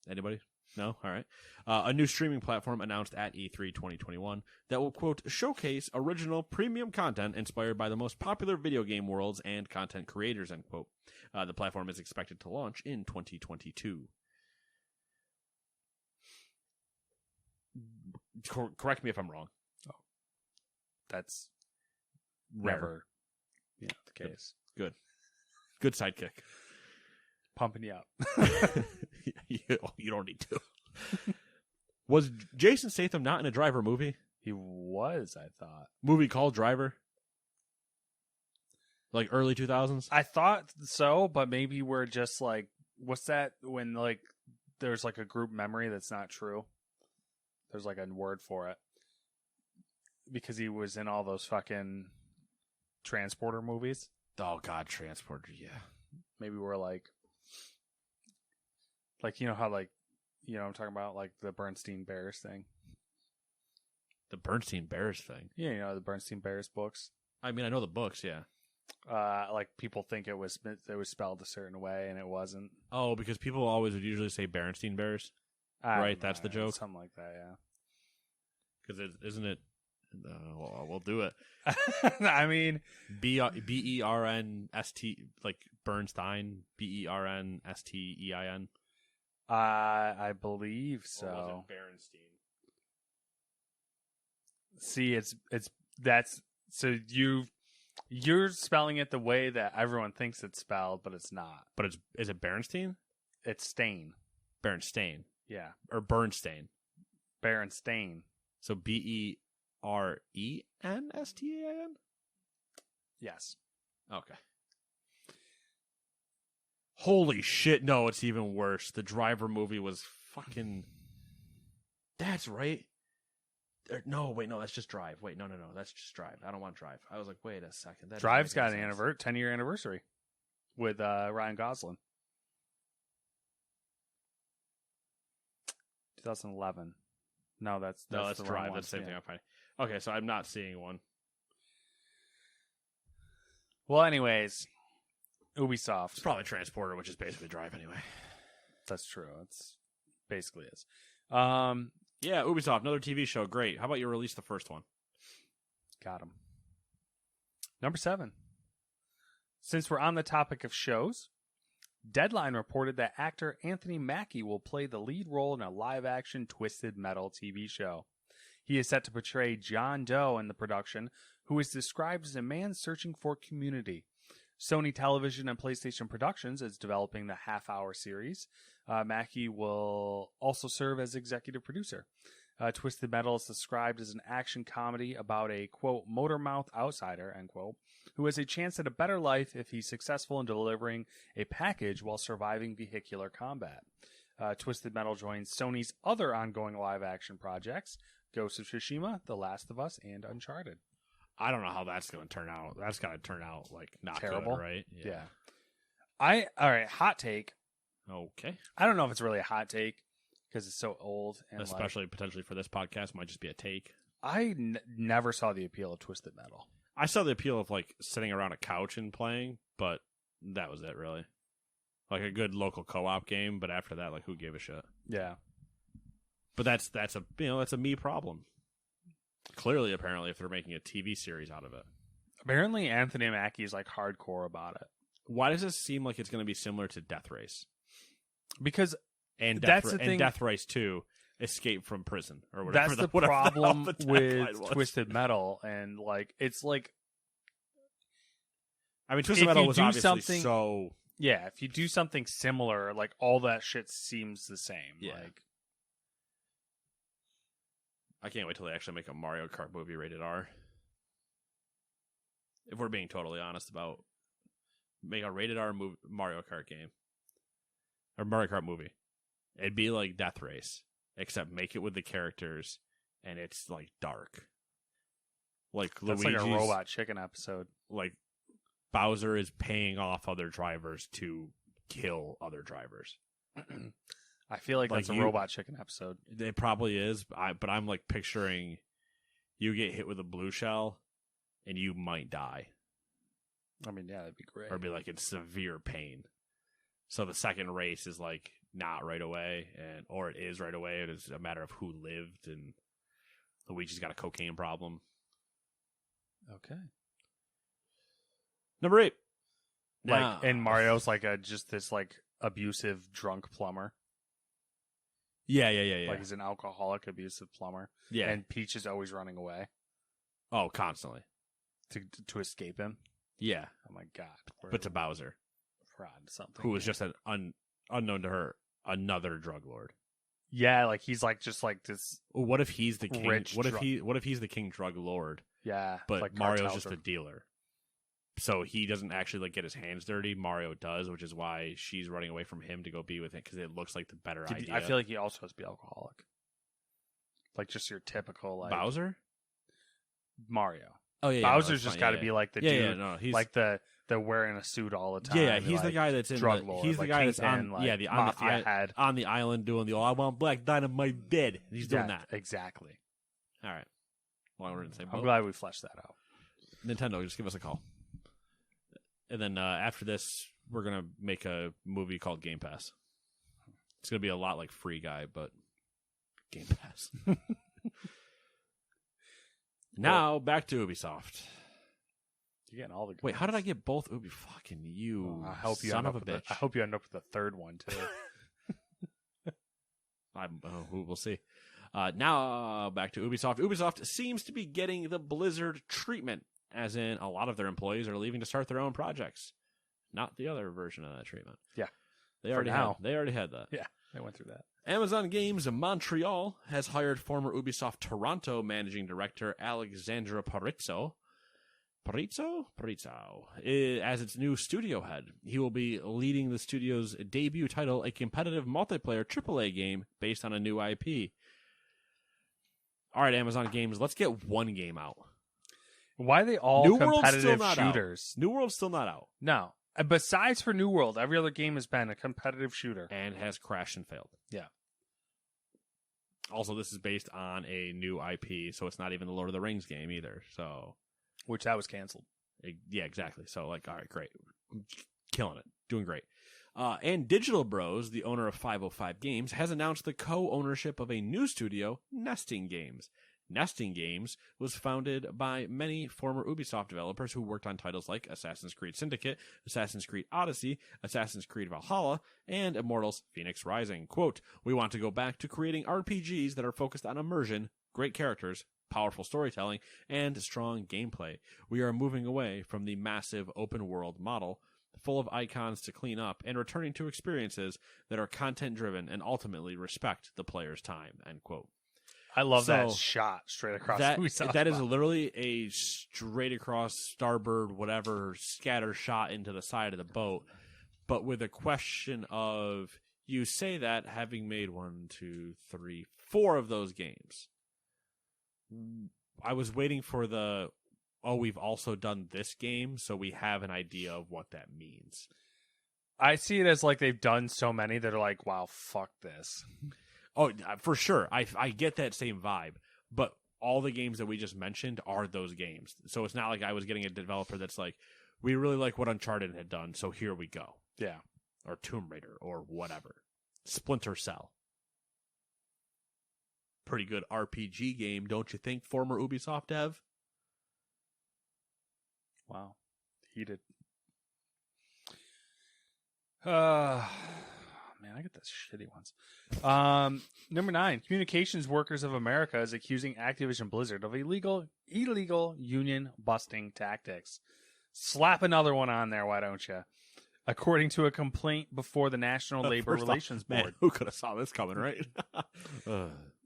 Anybody? No? All right. A new streaming platform announced at E3 2021 that will, quote, showcase original premium content inspired by the most popular video game worlds and content creators, end quote. The platform is expected to launch in 2022. Correct me if I'm wrong. Oh, that's Rare. never the case. Good sidekick. Pumping you up. You don't need to. Was Jason Statham not in a Driver movie? He was, I thought. Movie called Driver? Like early 2000s? I thought so, but maybe we're just like, what's that when like there's like a group memory that's not true? There's like a word for it. Because he was in all those fucking Transporter movies. Oh, God, Transporter, yeah. Maybe we're like, you know how like, you know what I'm talking about? Like the Bernstein Bears thing. The Bernstein Bears thing? Yeah, you know, the Bernstein Bears books. I mean, I know the books, yeah. Like people think it was spelled a certain way and it wasn't. Oh, because people always would usually say Bernstein Bears? Right, that's the joke? Something like that, yeah. Because isn't it... we'll do it. I mean... B-E-R-N-S-T, like Bernstein, B-E-R-N-S-T-E-I-N. I believe so. Or was it Berenstein? See, that's so you're spelling it the way that everyone thinks it's spelled, but it's not. But is it Berenstein? It's Stain. Berenstain. Yeah. Or Bernstein. Berenstain. So B-E-R-E-N-S-T-A-I-N? Yes. Okay. Holy shit, no, it's even worse. The Driver movie was fucking... That's right. No, wait, no, that's just Drive. Wait, no, that's just Drive. I don't want Drive. I was like, wait a second. That Drive's got an 10-year anniversary with Ryan Gosling. 2011. No, that's that's the Drive. wrong That's the same one. thing I'm finding. Okay, so I'm not seeing one. Well, anyways, Ubisoft. It's probably Transporter, which is basically Drive anyway. That's true. It's basically is. Yeah, Ubisoft, another TV show. Great. How about you release the first one? Got him. Number 7. Since we're on the topic of shows, Deadline reported that actor Anthony Mackie will play the lead role in a live-action Twisted Metal TV show. He is set to portray John Doe in the production, who is described as a man searching for community. Sony Television and PlayStation Productions is developing the half-hour series. Mackie will also serve as executive producer. Twisted Metal is described as an action comedy about a, quote, motor-mouth outsider, end quote, who has a chance at a better life if he's successful in delivering a package while surviving vehicular combat. Twisted Metal joins Sony's other ongoing live-action projects, Ghost of Tsushima, The Last of Us, and Uncharted. I don't know how that's going to turn out. That's got to turn out, like, not terrible, good, right? Yeah. All right, hot take. Okay. I don't know if it's really a hot take because it's so old. And especially potentially for this podcast, might just be a take. I never saw the appeal of Twisted Metal. I saw the appeal of, like, sitting around a couch and playing, but that was it, really. Like a good local co-op game, but after that, like, who gave a shit? Yeah. But that's a me problem. Clearly, apparently, if they're making a TV series out of it. Apparently, Anthony Mackie is like hardcore about it. Why does this seem like it's going to be similar to Death Race? Because and that's the thing. And Death Race 2, Escape from Prison, or whatever. That's the problem with Twisted Metal, and like it's like. I mean, Twisted Metal was obviously so. Yeah, if you do something similar, like all that shit seems the same. Yeah. Like, I can't wait till they actually make a Mario Kart movie rated R. If we're being totally honest about make a rated R Mario Kart game or Mario Kart movie, it'd be like Death Race, except make it with the characters and it's like dark. Like that's Luigi's, like a Robot Chicken episode. Like Bowser is paying off other drivers to kill other drivers. I feel like that's a Robot Chicken episode. It probably is, but I'm like picturing you get hit with a blue shell and you might die. I mean, yeah, that'd be great. Or be like in severe pain. So the second race is like not right away, or it is right away. It is a matter of who lived, and Luigi's got a cocaine problem. Okay. Number 8. And Mario's like just this like abusive drunk plumber. Yeah. Like he's an alcoholic, abusive plumber. Yeah. And Peach is always running away. Oh, constantly. To escape him. Yeah. Oh my god. But to Bowser. or on something. who was just an unknown to her, another drug lord. Yeah, like he's like just like this. Well, what if he's the king? Rich What if he's the king drug lord? Yeah, But like Mario's just a dealer. So he doesn't actually like get his hands dirty. Mario does, which is why she's running away from him to go be with it, because it looks like the better idea. I feel like he also has to be alcoholic. Like just your typical like Bowser? Mario. Oh yeah, Bowser's just got to be like the dude, no, he's like the wearing a suit all the time. yeah, he's the guy that's in drug lord. He's the like guy that's Kingpin, on like the mafia head. on the island doing the I want black dynamite dead. He's doing that. Exactly. All right. Well, we're in the same boat. I'm glad we fleshed that out. Nintendo, just give us a call. And then after this, we're going to make a movie called Game Pass. It's going to be a lot like Free Guy, but Game Pass. Now, back to Ubisoft. You're getting all the good Wait, how did I ones. get both Ubi? Fucking you, I hope you son end of up a with bitch. I hope you end up with a third one, too. We'll see. Now, back to Ubisoft. Ubisoft seems to be getting the Blizzard treatment, as in a lot of their employees are leaving to start their own projects. Not the other version of that treatment. Yeah. They already had that. Yeah, they went through that. Amazon Games Montreal has hired former Ubisoft Toronto managing director Alexandra Parizzo as its new studio head. He will be leading the studio's debut title, a competitive multiplayer AAA game based on a new IP. All right, Amazon Games, let's get one game out. Why are they all New World's competitive still not shooters? Out. New World's still not out. No. Besides for New World, every other game has been a competitive shooter. And has crashed and failed. Yeah. Also, this is based on a new IP, so it's not even the Lord of the Rings game either. So, Which that was canceled. Yeah, exactly. So, like, all right, great. Killing it. Doing great. And Digital Bros, the owner of 505 Games, has announced the co-ownership of a new studio, Nesting Games. Nesting Games was founded by many former Ubisoft developers who worked on titles like Assassin's Creed Syndicate, Assassin's Creed Odyssey, Assassin's Creed Valhalla, and Immortals Phoenix Rising. Quote, "We want to go back to creating RPGs that are focused on immersion, great characters, powerful storytelling, and strong gameplay. We are moving away from the massive open-world model, full of icons to clean up, and returning to experiences that are content-driven and ultimately respect the player's time." End quote. I love that shot straight across. That is literally a straight across starboard, whatever, scatter shot into the side of the boat. But with a question of, you say that having made 4 of those games. I was waiting for we've also done this game, so we have an idea of what that means. I see it as like they've done so many that are like, wow, fuck this. Oh, for sure. I get that same vibe. But all the games that we just mentioned are those games. So it's not like I was getting a developer that's like, we really like what Uncharted had done, so here we go. Yeah. Or Tomb Raider, or whatever. Splinter Cell. Pretty good RPG game, don't you think, former Ubisoft dev? Wow. Heated. Man, I get the shitty ones. Number 9, Communications Workers of America is accusing Activision Blizzard of illegal union busting tactics. Slap another one on there, why don't you? According to a complaint before the National Labor Relations Board. Man, who could have saw this coming, right?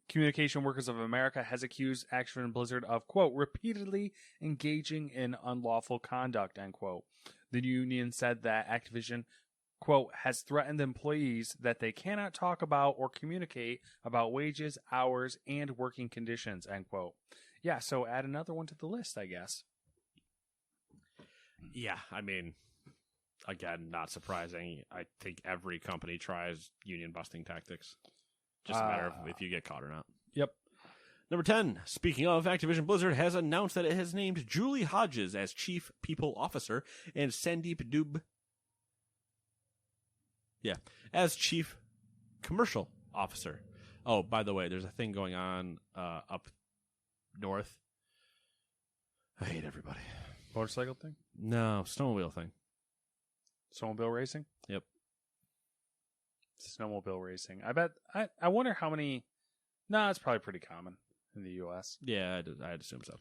Communication Workers of America has accused Activision Blizzard of, quote, repeatedly engaging in unlawful conduct, end quote. The union said that Activision, quote, has threatened employees that they cannot talk about or communicate about wages, hours, and working conditions, end quote. Yeah, so add another one to the list, I guess. Yeah, I mean, again, not surprising. I think every company tries union busting tactics. Just a matter of if you get caught or not. Yep. Number 10, speaking of, Activision Blizzard has announced that it has named Julie Hodges as Chief People Officer and Sandeep Dubh as Chief Commercial Officer. Oh, by the way, there's a thing going on up north. I hate everybody. Motorcycle thing? No, snowmobile thing. Snowmobile racing? Yep. Snowmobile racing. I wonder how many... No, it's probably pretty common in the U.S. Yeah, I'd assume so.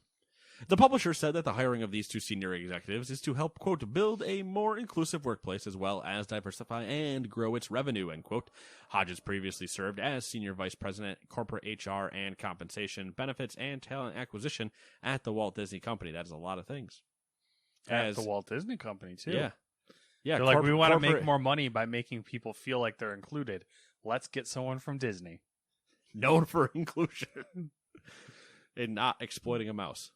The publisher said that the hiring of these two senior executives is to help, quote, build a more inclusive workplace as well as diversify and grow its revenue, end quote. Hodges previously served as Senior Vice President, Corporate HR and Compensation, Benefits, and Talent Acquisition at the Walt Disney Company. That is a lot of things. At the Walt Disney Company, too. Yeah. Yeah, They're like, we want to make more money by making people feel like they're included. Let's get someone from Disney. Known for inclusion and not exploiting a mouse.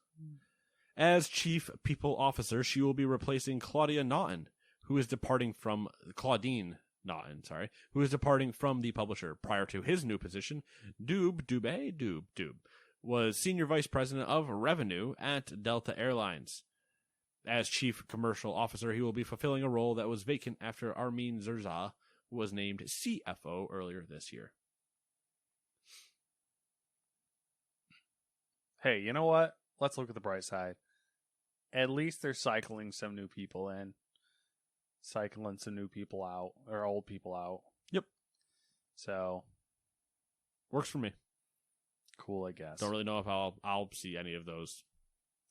As Chief People Officer, she will be replacing Claudine Naughton, who is departing from the publisher. Prior to his new position, Dube was Senior Vice President of Revenue at Delta Airlines. As Chief Commercial Officer, he will be fulfilling a role that was vacant after Armin Zerza was named CFO earlier this year. Hey, you know what? Let's look at the bright side. At least they're cycling some new people in. Cycling some new people out, or old people out. Yep. So. Works for me. Cool, I guess. Don't really know if I'll see any of those.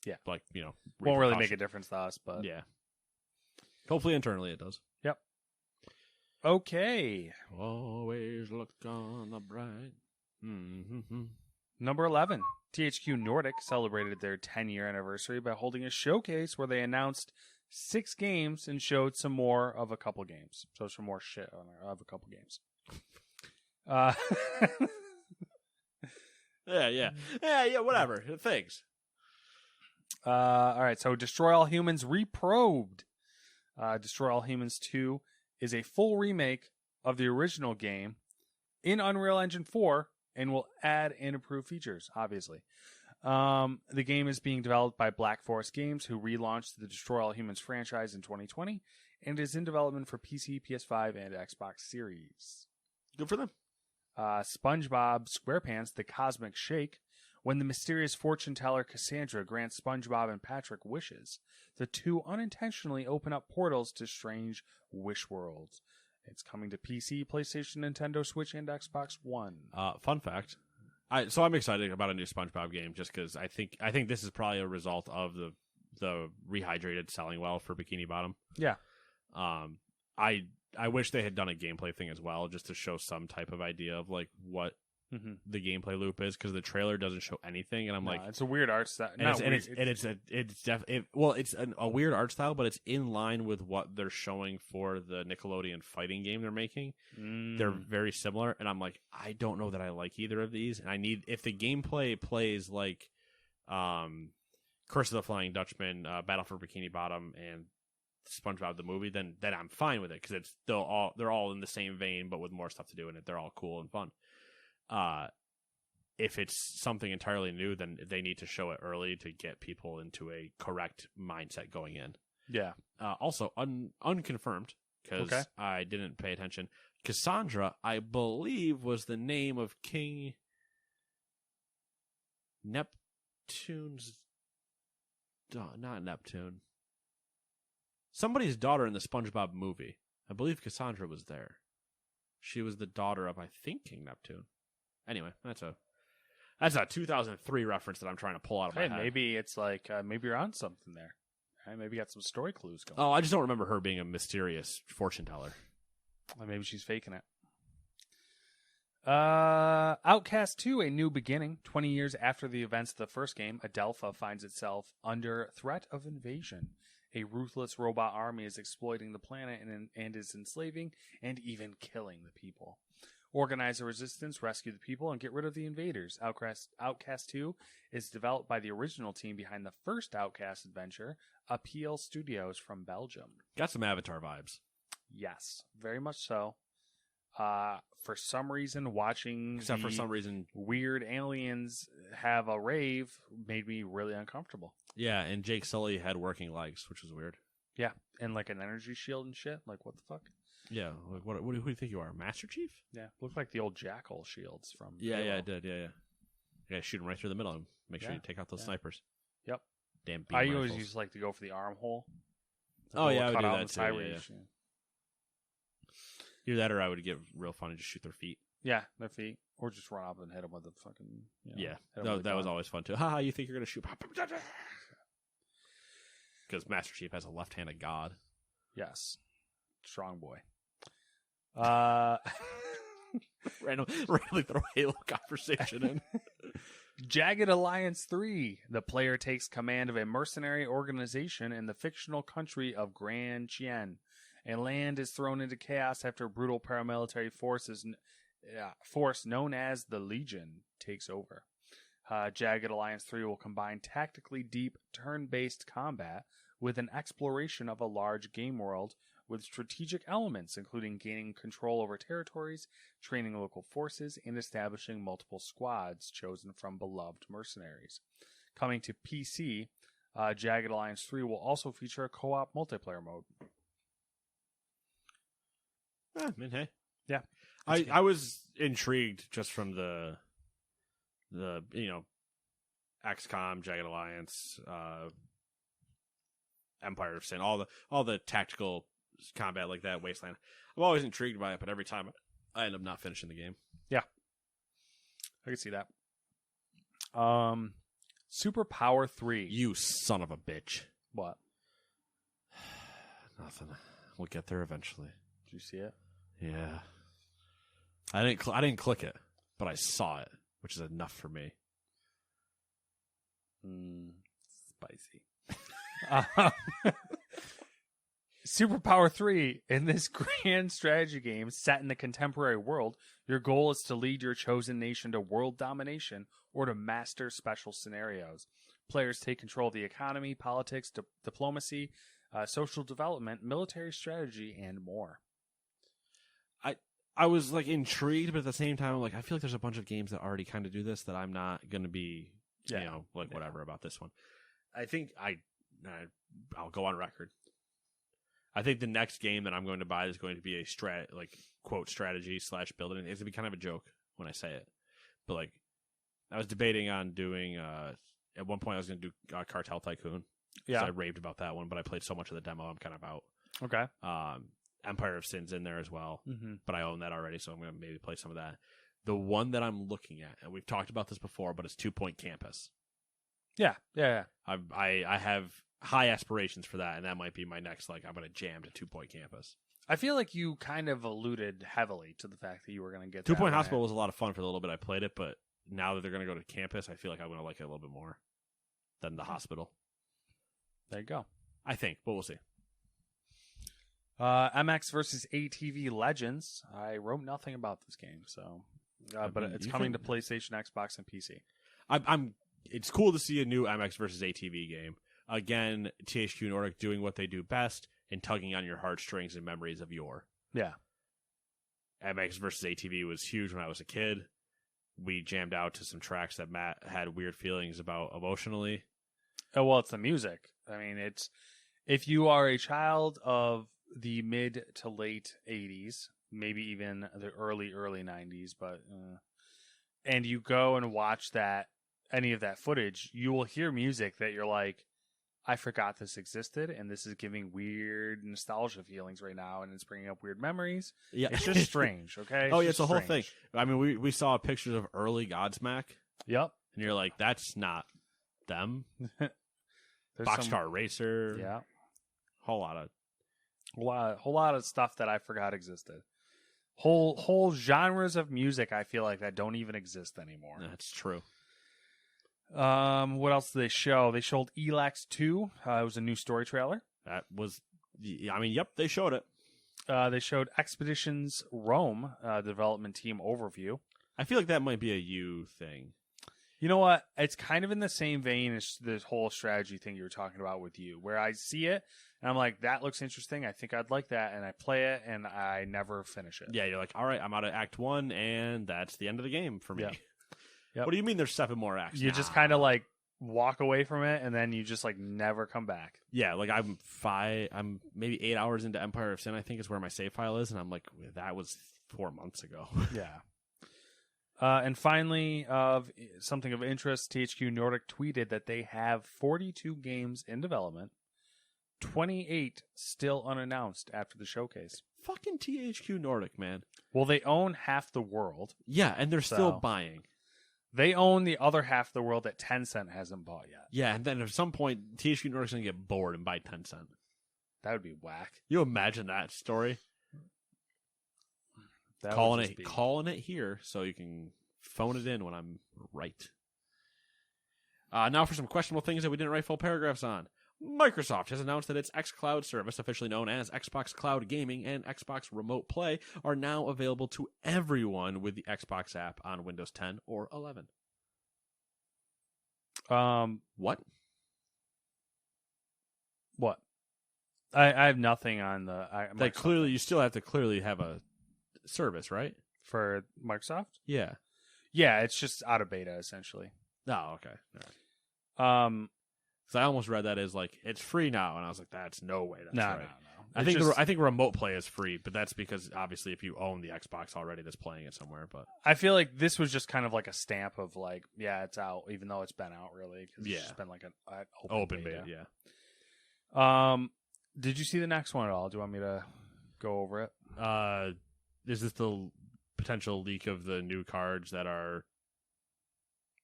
Yeah. Like, you know. Won't really make a difference to us, but. Yeah. Hopefully internally it does. Yep. Okay. Always look on the bright. Mm-hmm. Number 11. THQ Nordic celebrated their 10-year anniversary by holding a showcase where they announced 6 games and showed some more of a couple games. So some more shit of a couple games. Yeah, whatever. Thanks. All right, so Destroy All Humans Reprobed. Destroy All Humans 2 is a full remake of the original game in Unreal Engine 4 and will add and improve features, obviously. The game is being developed by Black Forest Games, who relaunched the Destroy All Humans franchise in 2020, and is in development for PC, PS5, and Xbox Series. Good for them. SpongeBob SquarePants, The Cosmic Shake. When the mysterious fortune teller Cassandra grants SpongeBob and Patrick wishes, the two unintentionally open up portals to strange wish worlds. It's coming to PC, PlayStation, Nintendo Switch, and Xbox One. Fun fact. So I'm excited about a new SpongeBob game just because I think this is probably a result of the rehydrated selling well for Bikini Bottom. Yeah. I wish they had done a gameplay thing as well, just to show some type of idea of like what the gameplay loop is, because the trailer doesn't show anything, and I'm like, it's a weird art style. It's a weird art style, but it's in line with what they're showing for the Nickelodeon fighting game they're making. They're very similar, and I'm like, I don't know that I like either of these, and if the gameplay plays like Curse of the Flying Dutchman, Battle for Bikini Bottom, and SpongeBob the movie, then I'm fine with it, because they're all in the same vein, but with more stuff to do in it. They're all cool and fun. If it's something entirely new, then they need to show it early to get people into a correct mindset going in. Yeah. Also, unconfirmed, because I didn't pay attention. Cassandra, I believe, was the name of King Neptune's... not Neptune. Somebody's daughter in the SpongeBob movie. I believe Cassandra was there. She was the daughter of, I think, King Neptune. Anyway, that's a 2003 reference that I'm trying to pull out of my head. Maybe it's like, maybe you're on something there. Right? Maybe you got some story clues going. Oh, I just don't remember her being a mysterious fortune teller. Or maybe she's faking it. Outcast 2, A New Beginning. 20 years after the events of the first game, Adelpha finds itself under threat of invasion. A ruthless robot army is exploiting the planet and is enslaving and even killing the people. Organize a resistance, rescue the people, and get rid of the invaders. Outcast 2 is developed by the original team behind the first Outcast adventure, Appeal Studios from Belgium. Got some Avatar vibes. Yes, very much so. For some reason, watching weird aliens have a rave made me really uncomfortable. Yeah, and Jake Sully had working legs, which was weird. Yeah, and like an energy shield and shit. Like, what the fuck? Yeah, like who do you think you are, Master Chief? Yeah, looked like the old Jackal shields from. Yeah, Halo. yeah, it did. Yeah, shoot them right through the middle and make sure you take out those snipers. Yep. Damn. I always used to like to go for the armhole. Oh yeah, I would do that too. Yeah. Either that, or I would get real fun and just shoot their feet. Yeah, their feet, or just run up and hit them with a fucking. Yeah, that was always fun too. Haha, you think you're gonna shoot? because Master Chief has a left-handed god. Yes. Strong boy. Randomly throw Halo conversation in. Jagged Alliance 3. The player takes command of a mercenary organization in the fictional country of Grand Chien. A land is thrown into chaos after a brutal paramilitary force known as the Legion takes over. Jagged Alliance 3 will combine tactically deep, turn-based combat with an exploration of a large game world with strategic elements, including gaining control over territories, training local forces, and establishing multiple squads chosen from beloved mercenaries. Coming to PC, Jagged Alliance 3 will also feature a co-op multiplayer mode. Hey. Yeah. I was intrigued just from the XCOM, Jagged Alliance, Empire of Sin, all the tactical combat like that, Wasteland. I'm always intrigued by it, but every time I end up not finishing the game. Yeah. I can see that. Superpower 3. You son of a bitch. What? Nothing. We'll get there eventually. Did you see it? Yeah. I didn't click it, but I saw it, which is enough for me. Spicy. Superpower 3. In this grand strategy game set in the contemporary world, your goal is to lead your chosen nation to world domination or to master special scenarios. Players take control of the economy, politics, diplomacy, social development, military strategy, and more. I was like intrigued, but at the same time, like I feel like there's a bunch of games that already kind of do this that I'm not going to be, whatever about this one. I think I'll go on record. I think the next game that I'm going to buy is going to be a quote strategy / building. It's going to be kind of a joke when I say it, but like I was debating on doing. At one point, I was going to do Cartel Tycoon. Yeah, I raved about that one, but I played so much of the demo, I'm kind of out. Okay. Empire of Sin's in there as well, mm-hmm. but I own that already, so I'm going to maybe play some of that. The one that I'm looking at, and we've talked about this before, but it's 2 Point Campus. Yeah. I have high aspirations for that, and that might be my next. I'm going to jam to 2 Point Campus. I feel like you kind of alluded heavily to the fact that you were going to get 2 Point Hospital was a lot of fun for the little bit I played it, but now that they're going to go to campus, I feel like I'm going to like it a little bit more than the hospital. There you go. I think, but we'll see. MX versus ATV Legends. I wrote nothing about this game, so but it's coming to PlayStation, Xbox, and PC. It's cool to see a new MX versus ATV game. Again, THQ Nordic doing what they do best and tugging on your heartstrings and memories of yore. Yeah. MX versus ATV was huge when I was a kid. We jammed out to some tracks that Matt had weird feelings about emotionally. Oh, well, it's the music. I mean, it's if you are a child of the mid to late 80s, maybe even the early 90s, but and you go and watch any of that footage, you will hear music that you're like, I forgot this existed, and this is giving weird nostalgia feelings right now, and it's bringing up weird memories. Yeah, it's just strange. Okay. It's a whole thing. I mean, we saw pictures of early Godsmack. Yep. And you're like, that's not them. Boxcar Racer. Yeah. Whole lot of stuff that I forgot existed. Whole genres of music I feel like that don't even exist anymore. That's true. What else did they show? They showed Elax 2. It was a new story trailer. Yep, they showed it. They showed Expeditions Rome, development team overview. I feel like that might be a you thing. You know what? It's kind of in the same vein as this whole strategy thing you were talking about with you, where I see it and I'm like, that looks interesting. I think I'd like that. And I play it and I never finish it. Yeah, you're like, all right, I'm out of Act 1 and that's the end of the game for me. Yeah. Yep. What do you mean there's 7 more acts? You just kind of like walk away from it and then you just like never come back. Yeah, like I'm maybe 8 hours into Empire of Sin, I think is where my save file is. And I'm like, that was 4 months ago. Yeah. And finally, of something of interest, THQ Nordic tweeted that they have 42 games in development, 28 still unannounced after the showcase. Fucking THQ Nordic, man. Well, they own half the world. Yeah, and they're still buying. They own the other half of the world that Tencent hasn't bought yet. Yeah, and then at some point, THQ Nordic's going to get bored and buy Tencent. That would be whack. You imagine that story? That calling it here so you can phone it in when I'm right. Now for some questionable things that we didn't write full paragraphs on. Microsoft has announced that its xCloud service, officially known as Xbox Cloud Gaming and Xbox Remote Play, are now available to everyone with the Xbox app on Windows 10 or 11. What? What? I have nothing on the. You still have to clearly have a service, right? For Microsoft? Yeah. Yeah, it's just out of beta essentially. Oh, okay. All right. So I almost read that as like it's free now, and I was like, "That's no way." That's right. No. I think Remote Play is free, but that's because obviously if you own the Xbox already, that's playing it somewhere. But I feel like this was just kind of like a stamp of like, yeah, it's out, even though it's been out really. Cause it's just been like an open beta. Yeah. Did you see the next one at all? Do you want me to go over it? Is this the potential leak of the new cards that are?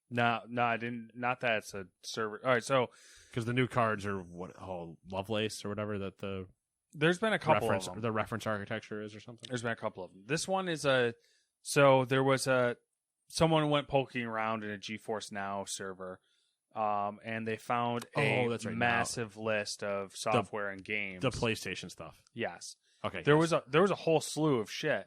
No, I didn't. Not that it's a server. All right, so because the new cards are Lovelace or whatever that there's been a couple of them. The reference architecture is or something. There's been a couple of them. This one is there was someone went poking around in a GeForce Now server, and they found a massive list of software and games. The PlayStation stuff. Yes. Okay. There was a whole slew of shit.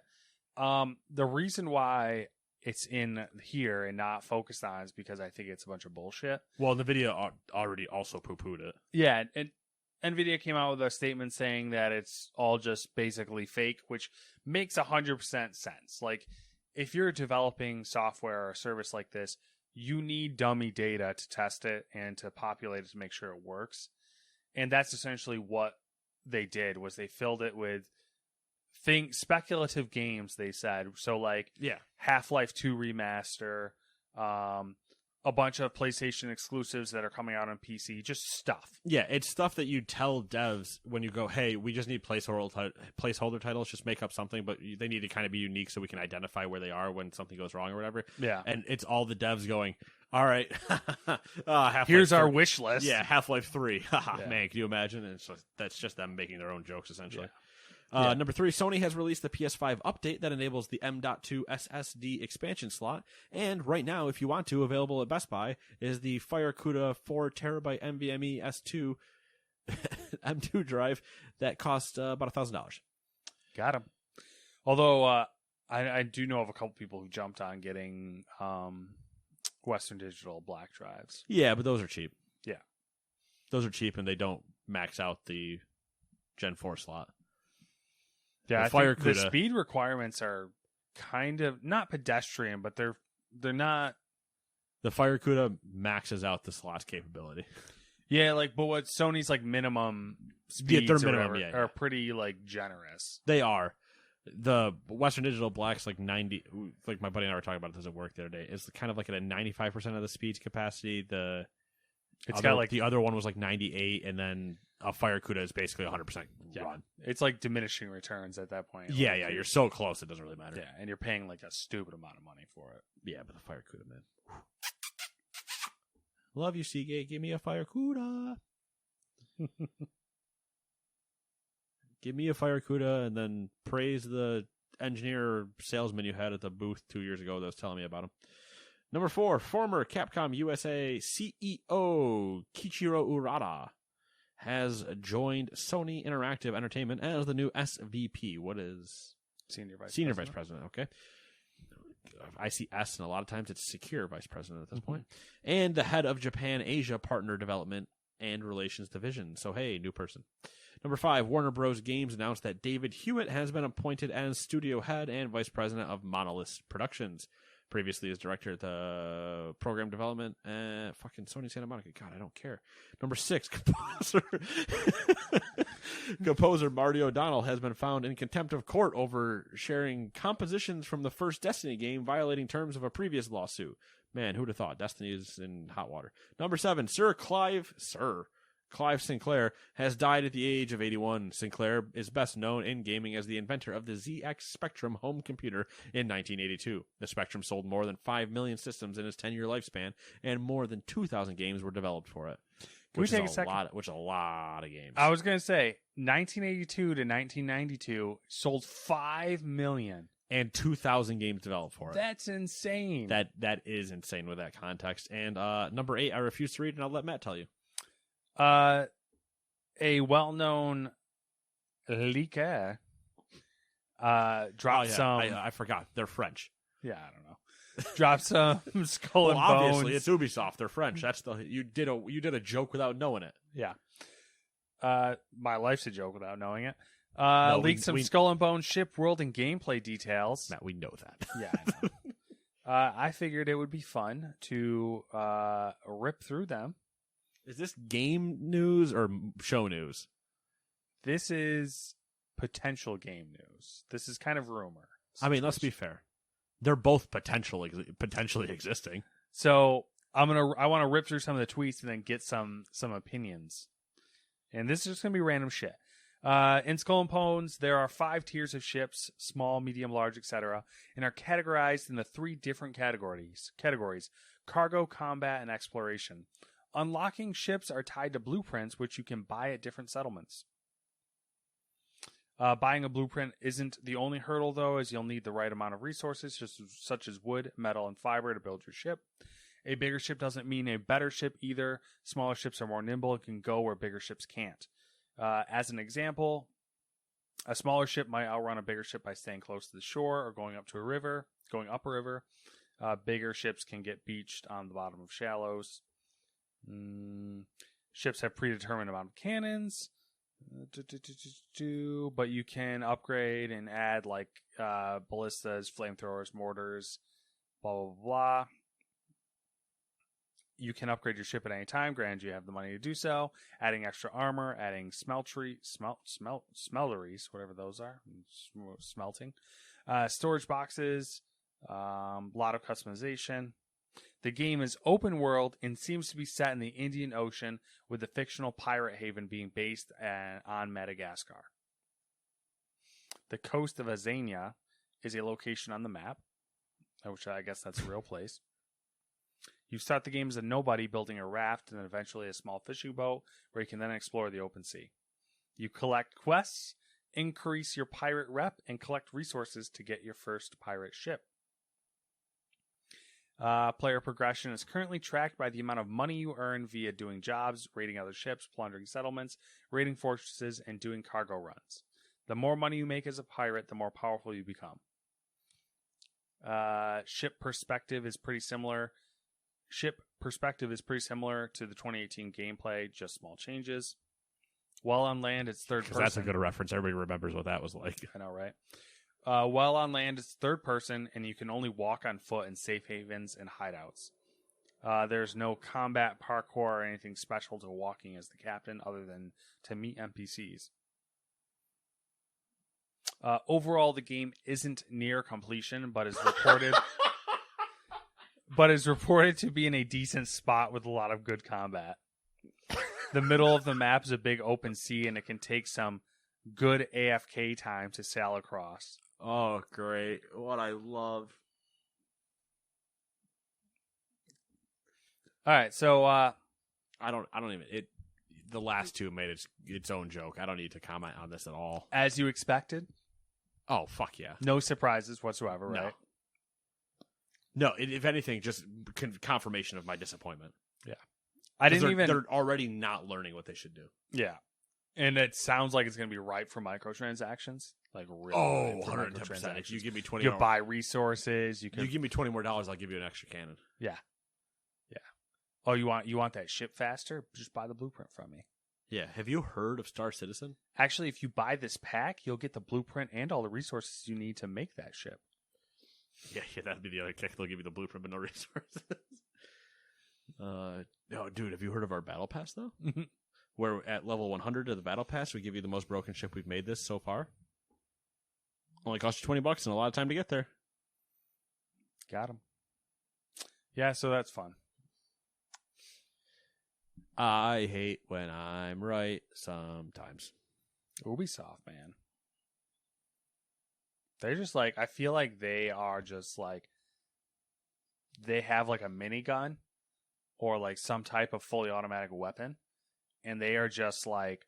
The reason why it's in here and not focused on is because I think it's a bunch of bullshit. Well, NVIDIA already also poo-pooed it. Yeah, and NVIDIA came out with a statement saying that it's all just basically fake, which makes 100% sense. Like, if you're developing software or a service like this, you need dummy data to test it and to populate it to make sure it works. And that's essentially what they did, was they filled it with speculative games, they said. So like Half-Life 2 remaster, a bunch of PlayStation exclusives that are coming out on PC, just stuff. Yeah, it's stuff that you tell devs when you go, hey, we just need placeholder titles, just make up something, but they need to kind of be unique so we can identify where they are when something goes wrong or whatever. Yeah. And it's all the devs going, all right, here's our wish list. Yeah, Half-Life 3. Man, can you imagine? And that's just them making their own jokes, essentially. Yeah. Number 3, Sony has released the PS5 update that enables the M.2 SSD expansion slot. And right now, if you want to, available at Best Buy, is the FireCuda 4TB NVMe S2 M2 drive that costs about $1,000. Got him. Although, I do know of a couple people who jumped on getting Western Digital black drives. Yeah, but those are cheap. Yeah. Those are cheap, and they don't max out the Gen 4 slot. Yeah, I think the speed requirements are kind of not pedestrian, but they're not. The FireCuda maxes out the slot's capability. Yeah, but what Sony's minimum speeds are pretty generous. They are. The Western Digital Black's 90. Like my buddy and I were talking about this at work the other day. It's kind of at a 95% of the speed capacity. The other one was 98, and then a FireCuda is basically 100% run. It's diminishing returns at that point. Yeah, you're so close it doesn't really matter. Yeah, and you're paying a stupid amount of money for it. Yeah, but the FireCuda, man. Love you, Seagate. Give me a FireCuda. Give me a FireCuda, and then praise the engineer or salesman you had at the booth 2 years ago that was telling me about him. Number 4, former Capcom USA CEO Kichiro Urata has joined Sony Interactive Entertainment as the new SVP. What is Senior Vice President? Okay. I see S, and a lot of times it's Secure Vice President at this point. And the head of Japan Asia Partner Development and Relations Division. So, hey, new person. Number 5, Warner Bros. Games announced that David Hewitt has been appointed as studio head and vice president of Monolith Productions. Previously as director at the program development at fucking Sony Santa Monica. God, I don't care. Number 6, composer Marty O'Donnell has been found in contempt of court over sharing compositions from the first Destiny game, violating terms of a previous lawsuit. Man, who'd have thought? Destiny is in hot water. Number 7, Sir Clive Clive Sinclair has died at the age of 81. Sinclair is best known in gaming as the inventor of the ZX Spectrum home computer in 1982. The Spectrum sold more than 5 million systems in its 10-year lifespan, and more than 2,000 games were developed for it. Can we take a second? Which is a lot of games. I was going to say, 1982 to 1992 sold 5 million. And 2,000 games developed for it. That's insane. That is insane with that context. And number 8, I refuse to read, and I'll let Matt tell you. A well-known leaker dropped some. I forgot. They're French. Yeah, I don't know. Dropped some Skull and Bones. Obviously, it's Ubisoft. They're French. That's you did a joke without knowing it. Yeah. My life's a joke without knowing it. Leaked some we Skull and Bones ship world and gameplay details. Matt, we know that. Yeah, I know. I figured it would be fun to rip through them. Is this game news or show news? This is potential game news. This is kind of rumor. I mean, let's be fair. They're both potentially existing. So I want to rip through some of the tweets and then get some opinions. And this is just gonna be random shit. In Skull and Bones, there are 5 tiers of ships: small, medium, large, etc., and are categorized into 3 different categories: cargo, combat, and exploration. Unlocking ships are tied to blueprints, which you can buy at different settlements. Buying a blueprint isn't the only hurdle, though, as you'll need the right amount of resources, such as wood, metal, and fiber to build your ship. A bigger ship doesn't mean a better ship either. Smaller ships are more nimble and can go where bigger ships can't. As an example, a smaller ship might outrun a bigger ship by staying close to the shore or going up a river. Bigger ships can get beached on the bottom of shallows. Ships have predetermined amount of cannons. But you can upgrade and add like ballistas, flamethrowers, mortars, blah, blah, blah. You can upgrade your ship at any time, granted you have the money to do so. Adding extra armor, adding smelteries, whatever those are, smelting. Storage boxes, a lot of customization. The game is open world and seems to be set in the Indian Ocean, with the fictional pirate haven being based on Madagascar. The coast of Azania is a location on the map, which I guess that's a real place. You start the game as a nobody, building a raft and then eventually a small fishing boat, where you can then explore the open sea. You collect quests, increase your pirate rep, and collect resources to get your first pirate ship. Player progression is currently tracked by the amount of money you earn via doing jobs, raiding other ships, plundering settlements, raiding fortresses, and doing cargo runs. The more money you make as a pirate, the more powerful you become. Ship perspective is pretty similar to the 2018 gameplay, just small changes. While on land, it's third person. That's a good reference. Everybody remembers what that was like. I know, right? While on land, it's third person, and you can only walk on foot in safe havens and hideouts. There's no combat, parkour, or anything special to walking as the captain, other than to meet NPCs. Overall, the game isn't near completion, but is reported to be in a decent spot with a lot of good combat. The middle of the map is a big open sea, and it can take some good AFK time to sail across. Oh, great. What I love. All right, so I don't even the last 2 made its own joke. I don't need to comment on this at all. As you expected? Oh, fuck yeah. No surprises whatsoever, right? No, if anything, just confirmation of my disappointment. Yeah. They're already not learning what they should do. Yeah. And it sounds like it's going to be ripe for microtransactions. Like really. Oh, 110%. If you give me 20 you buy resources. You give me $20 more, I'll give you an extra cannon. Yeah. Yeah. Oh, you want that ship faster? Just buy the blueprint from me. Yeah. Have you heard of Star Citizen? Actually, if you buy this pack, you'll get the blueprint and all the resources you need to make that ship. Yeah, that'd be the other kick. They'll give you the blueprint but no resources. No, dude, have you heard of our battle pass though? Where at level 100 of the battle pass, we give you the most broken ship we've made this so far. Only cost you $20 and a lot of time to get there. Got him. Yeah, so that's fun. I hate when I'm right sometimes. Ubisoft, man. They're just like, I feel like they are just like, they have like a minigun or like some type of fully automatic weapon, and they are just like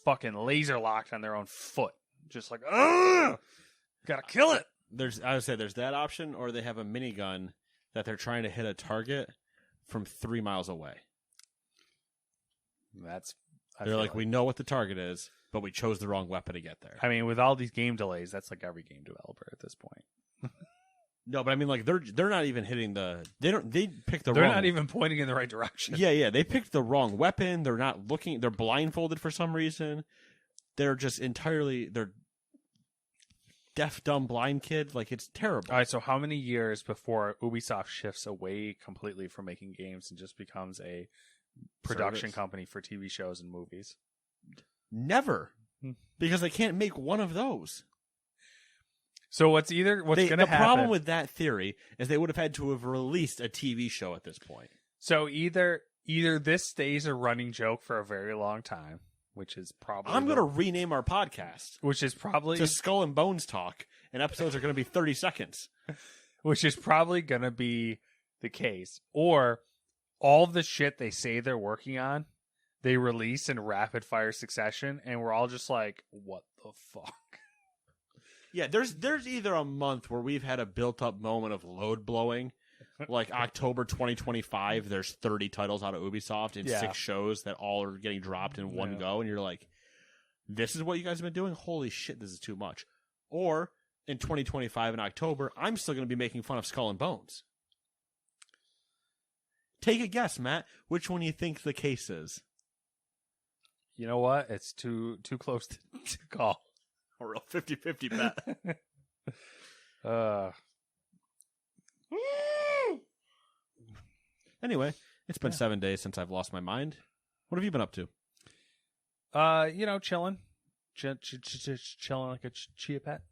fucking laser locked on their own foot. Just like, ugh! Gotta kill it! I would say there's that option, or they have a minigun that they're trying to hit a target from 3 miles away. They're like, we know what the target is, but we chose the wrong weapon to get there. I mean, with all these game delays, that's like every game developer at this point. No, but I mean, like they're not even hitting they picked the They're wrong. not even pointing in the right direction. Yeah, they picked the wrong weapon. They're not looking. They're blindfolded for some reason. They're just they're deaf, dumb, blind kid. Like, it's terrible. All right, so how many years before Ubisoft shifts away completely from making games and just becomes a production company for TV shows and movies? Never, because they can't make one of those. So what's going to happen? The problem with that theory is they would have had to have released a TV show at this point. So either this stays a running joke for a very long time, which is probably I'm going to rename our podcast, which is probably to Skull and Bones Talk, and episodes are going to be 30 seconds. Which is probably going to be the case. Or all the shit they say they're working on, they release in rapid fire succession, and we're all just like, what the fuck? Yeah, there's either a month where we've had a built-up moment of load blowing, like October 2025, there's 30 titles out of Ubisoft and 6 shows that all are getting dropped in one go, and you're like, this is what you guys have been doing? Holy shit, this is too much. Or, in 2025 in October, I'm still going to be making fun of Skull and Bones. Take a guess, Matt. Which one do you think the case is? You know what? It's too close to call. A real 50-50 bet. Anyway, it's been 7 days since I've lost my mind. What have you been up to? Chilling. Chilling like a chia pet.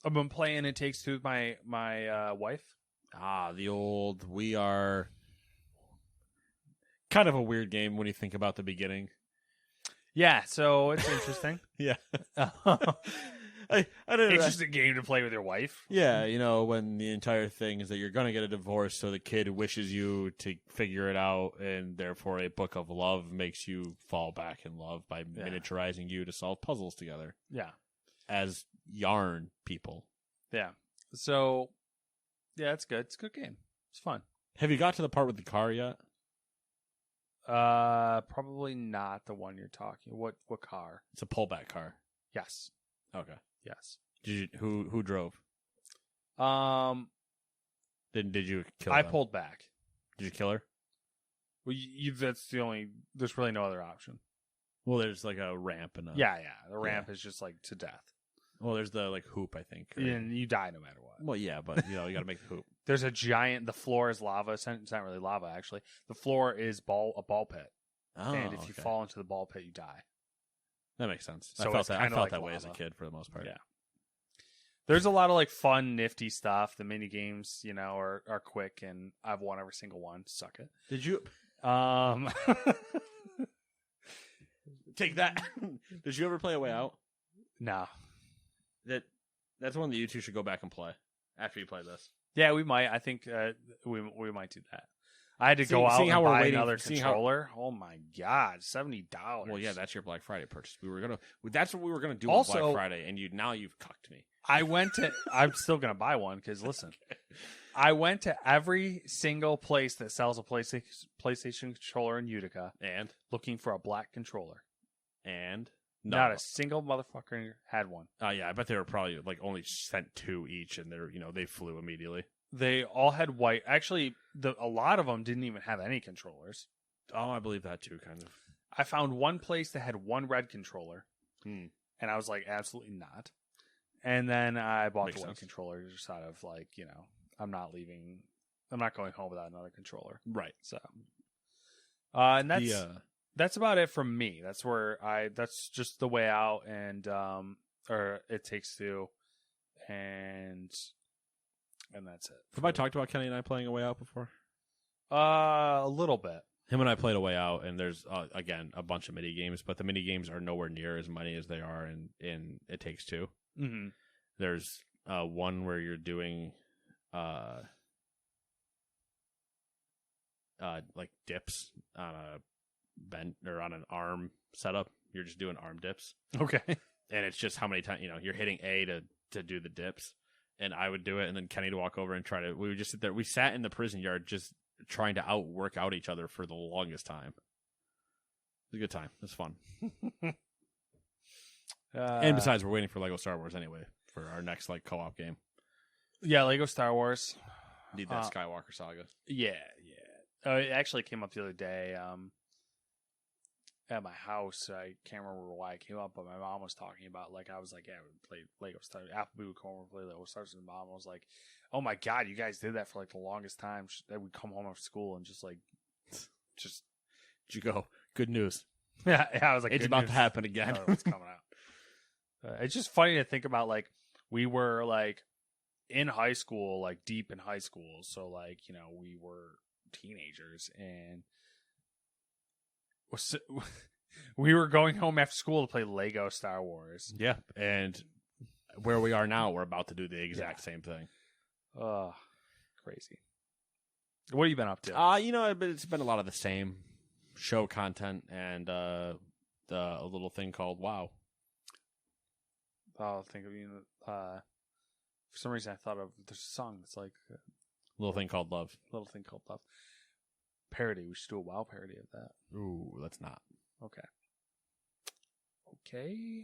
I've been playing It Takes Two with my wife. The old We Are... Kind of a weird game when you think about the beginning. Yeah, so it's interesting. Yeah. I don't know. Interesting game to play with your wife. Yeah, when the entire thing is that you're going to get a divorce, so the kid wishes you to figure it out, and therefore a book of love makes you fall back in love by miniaturizing you to solve puzzles together. Yeah. As yarn people. Yeah. So, yeah, it's good. It's a good game. It's fun. Have you got to the part with the car yet? Probably not the one you're talking. What car? It's a pullback car. Yes. Okay. Yes. Who drove? Did you kill her? I pulled back. Did you kill her? Well, that's the only. There's really no other option. Well, there's like a ramp and the ramp is just like to death. Well, there's the hoop, I think. And you die no matter what. Well, yeah, but you got to make the hoop. There's a giant. The floor is lava. It's not really lava, actually. The floor is a ball pit. Oh, and if you fall into the ball pit, you die. That makes sense. So I felt that way as a kid for the most part. Yeah. There's a lot of fun, nifty stuff. The mini games, are quick, and I've won every single one. Suck it. Did you? Take that. Did you ever play A Way Out? No. That's one that you two should go back and play after you play this. Yeah, we might. I think we might do that. I had to go out and buy another controller. Oh my god, $70. Well, yeah, that's your Black Friday purchase. That's what we were gonna do also, on Black Friday, and you've cucked me. I'm still gonna buy one because listen, I went to every single place that sells a PlayStation controller in Utica and looking for a black controller, and not a single motherfucker had one. Yeah, I bet they were probably only sent 2 each, and they flew immediately. They all had white. Actually, a lot of them didn't even have any controllers. Oh, I believe that too, kind of. I found one place that had one red controller, and I was like, absolutely not. And then I bought Makes the white sense. controller just out of I'm not leaving. I'm not going home without another controller. Right. So, and that's about it from me. That's just The Way Out and or It Takes Two, and that's it. Have I talked about Kenny and I playing A Way Out before? A little bit. Him and I played A Way Out, and there's, again, a bunch of mini games, but the mini games are nowhere near as many as they are in It Takes Two. Mm-hmm. There's one where you're doing like dips on a bent or on an arm setup. You're just doing arm dips. Okay. And it's just how many times, you're hitting A to do the dips. And I would do it, and then Kenny would walk over and we would just sit there. We sat in the prison yard just trying to work out each other for the longest time. It was a good time. It was fun. And besides, we're waiting for Lego Star Wars anyway for our next co-op game. Yeah, Lego Star Wars. Need that Skywalker saga. Yeah. It actually came up the other day at my house. I can't remember why it came up, but my mom was talking about, I was like, yeah, we played Lego Star Wars. Appleby would come over and play Lego Star Wars, and mom was like, oh my God, you guys did that for the longest time. That we'd come home after school and just Did you go, good news. Yeah, I was like, it's about to happen again. It's coming out. It's just funny to think about, we were, in high school, deep in high school. So, we were teenagers, and we were going home after school to play Lego Star Wars. Yeah, and where we are now, we're about to do the exact same thing. Oh, crazy. What have you been up to? It's been a lot of the same show content and a little thing called WoW. I'll think of for some reason I thought of there's a song that's a little thing called Love. Little thing called Love. Parody. We should do a WoW parody of that. Ooh, let's not. Okay.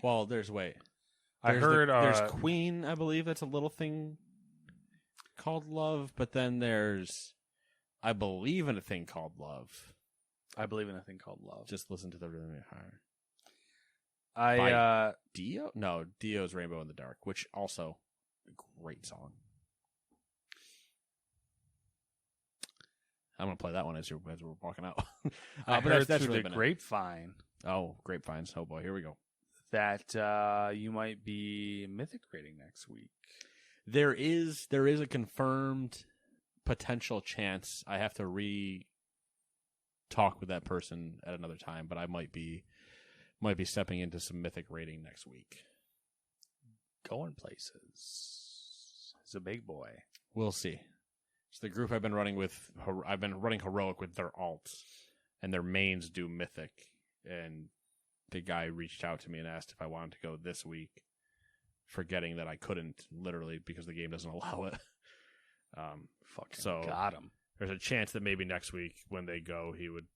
Well, there's wait. I heard there's Queen, I believe that's a little thing called Love, but then there's I believe in a thing called Love. I believe in a thing called Love. Just listen to the rhythm higher. By Dio? No, Dio's Rainbow in the Dark, which also a great song. I'm gonna play that one as we're walking out. I but heard that's through really the been grapevine. Oh, grapevines! Oh boy, here we go. That you might be mythic rating next week. There is a confirmed potential chance. I have to talk with that person at another time, but I might be stepping into some mythic rating next week. Going places. He's a big boy. We'll see. It's the group I've been running with. I've been running heroic with their alts, and their mains do mythic. And the guy reached out to me and asked if I wanted to go this week, forgetting that I couldn't, literally, because the game doesn't allow it. Got him. There's a chance that maybe next week when they go, he would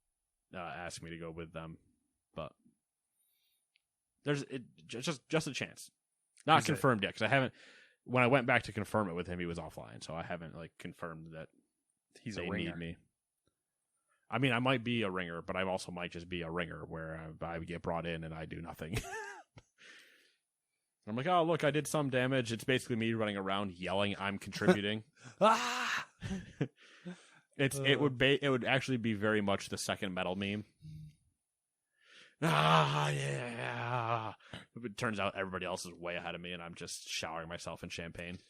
ask me to go with them, but there's just a chance. Not confirmed yet, because I haven't. When I went back to confirm it with him, he was offline, so I haven't confirmed that he's they a ringer. Need me. I mean, I might be a ringer, but I also might just be a ringer where I get brought in and I do nothing. I'm like, oh look, I did some damage. It's basically me running around yelling, "I'm contributing." Ah! It would actually be very much the second metal meme. Ah, yeah. It turns out everybody else is way ahead of me, and I'm just showering myself in champagne.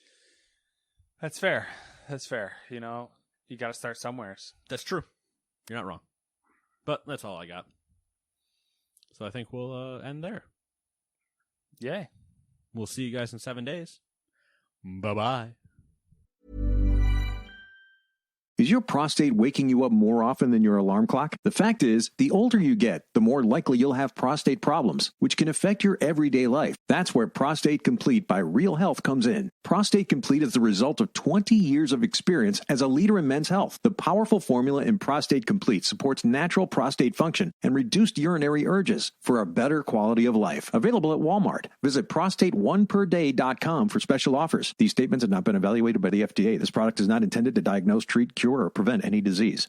That's fair. You got to start somewhere. That's true. You're not wrong. But that's all I got. So I think we'll end there. Yay. We'll see you guys in 7 days. Bye-bye. Is your prostate waking you up more often than your alarm clock? The fact is, the older you get, the more likely you'll have prostate problems, which can affect your everyday life. That's where Prostate Complete by Real Health comes in. Prostate Complete is the result of 20 years of experience as a leader in men's health. The powerful formula in Prostate Complete supports natural prostate function and reduced urinary urges for a better quality of life. Available at Walmart. Visit prostateoneperday.com for special offers. These statements have not been evaluated by the FDA. This product is not intended to diagnose, treat, cure, or prevent any disease.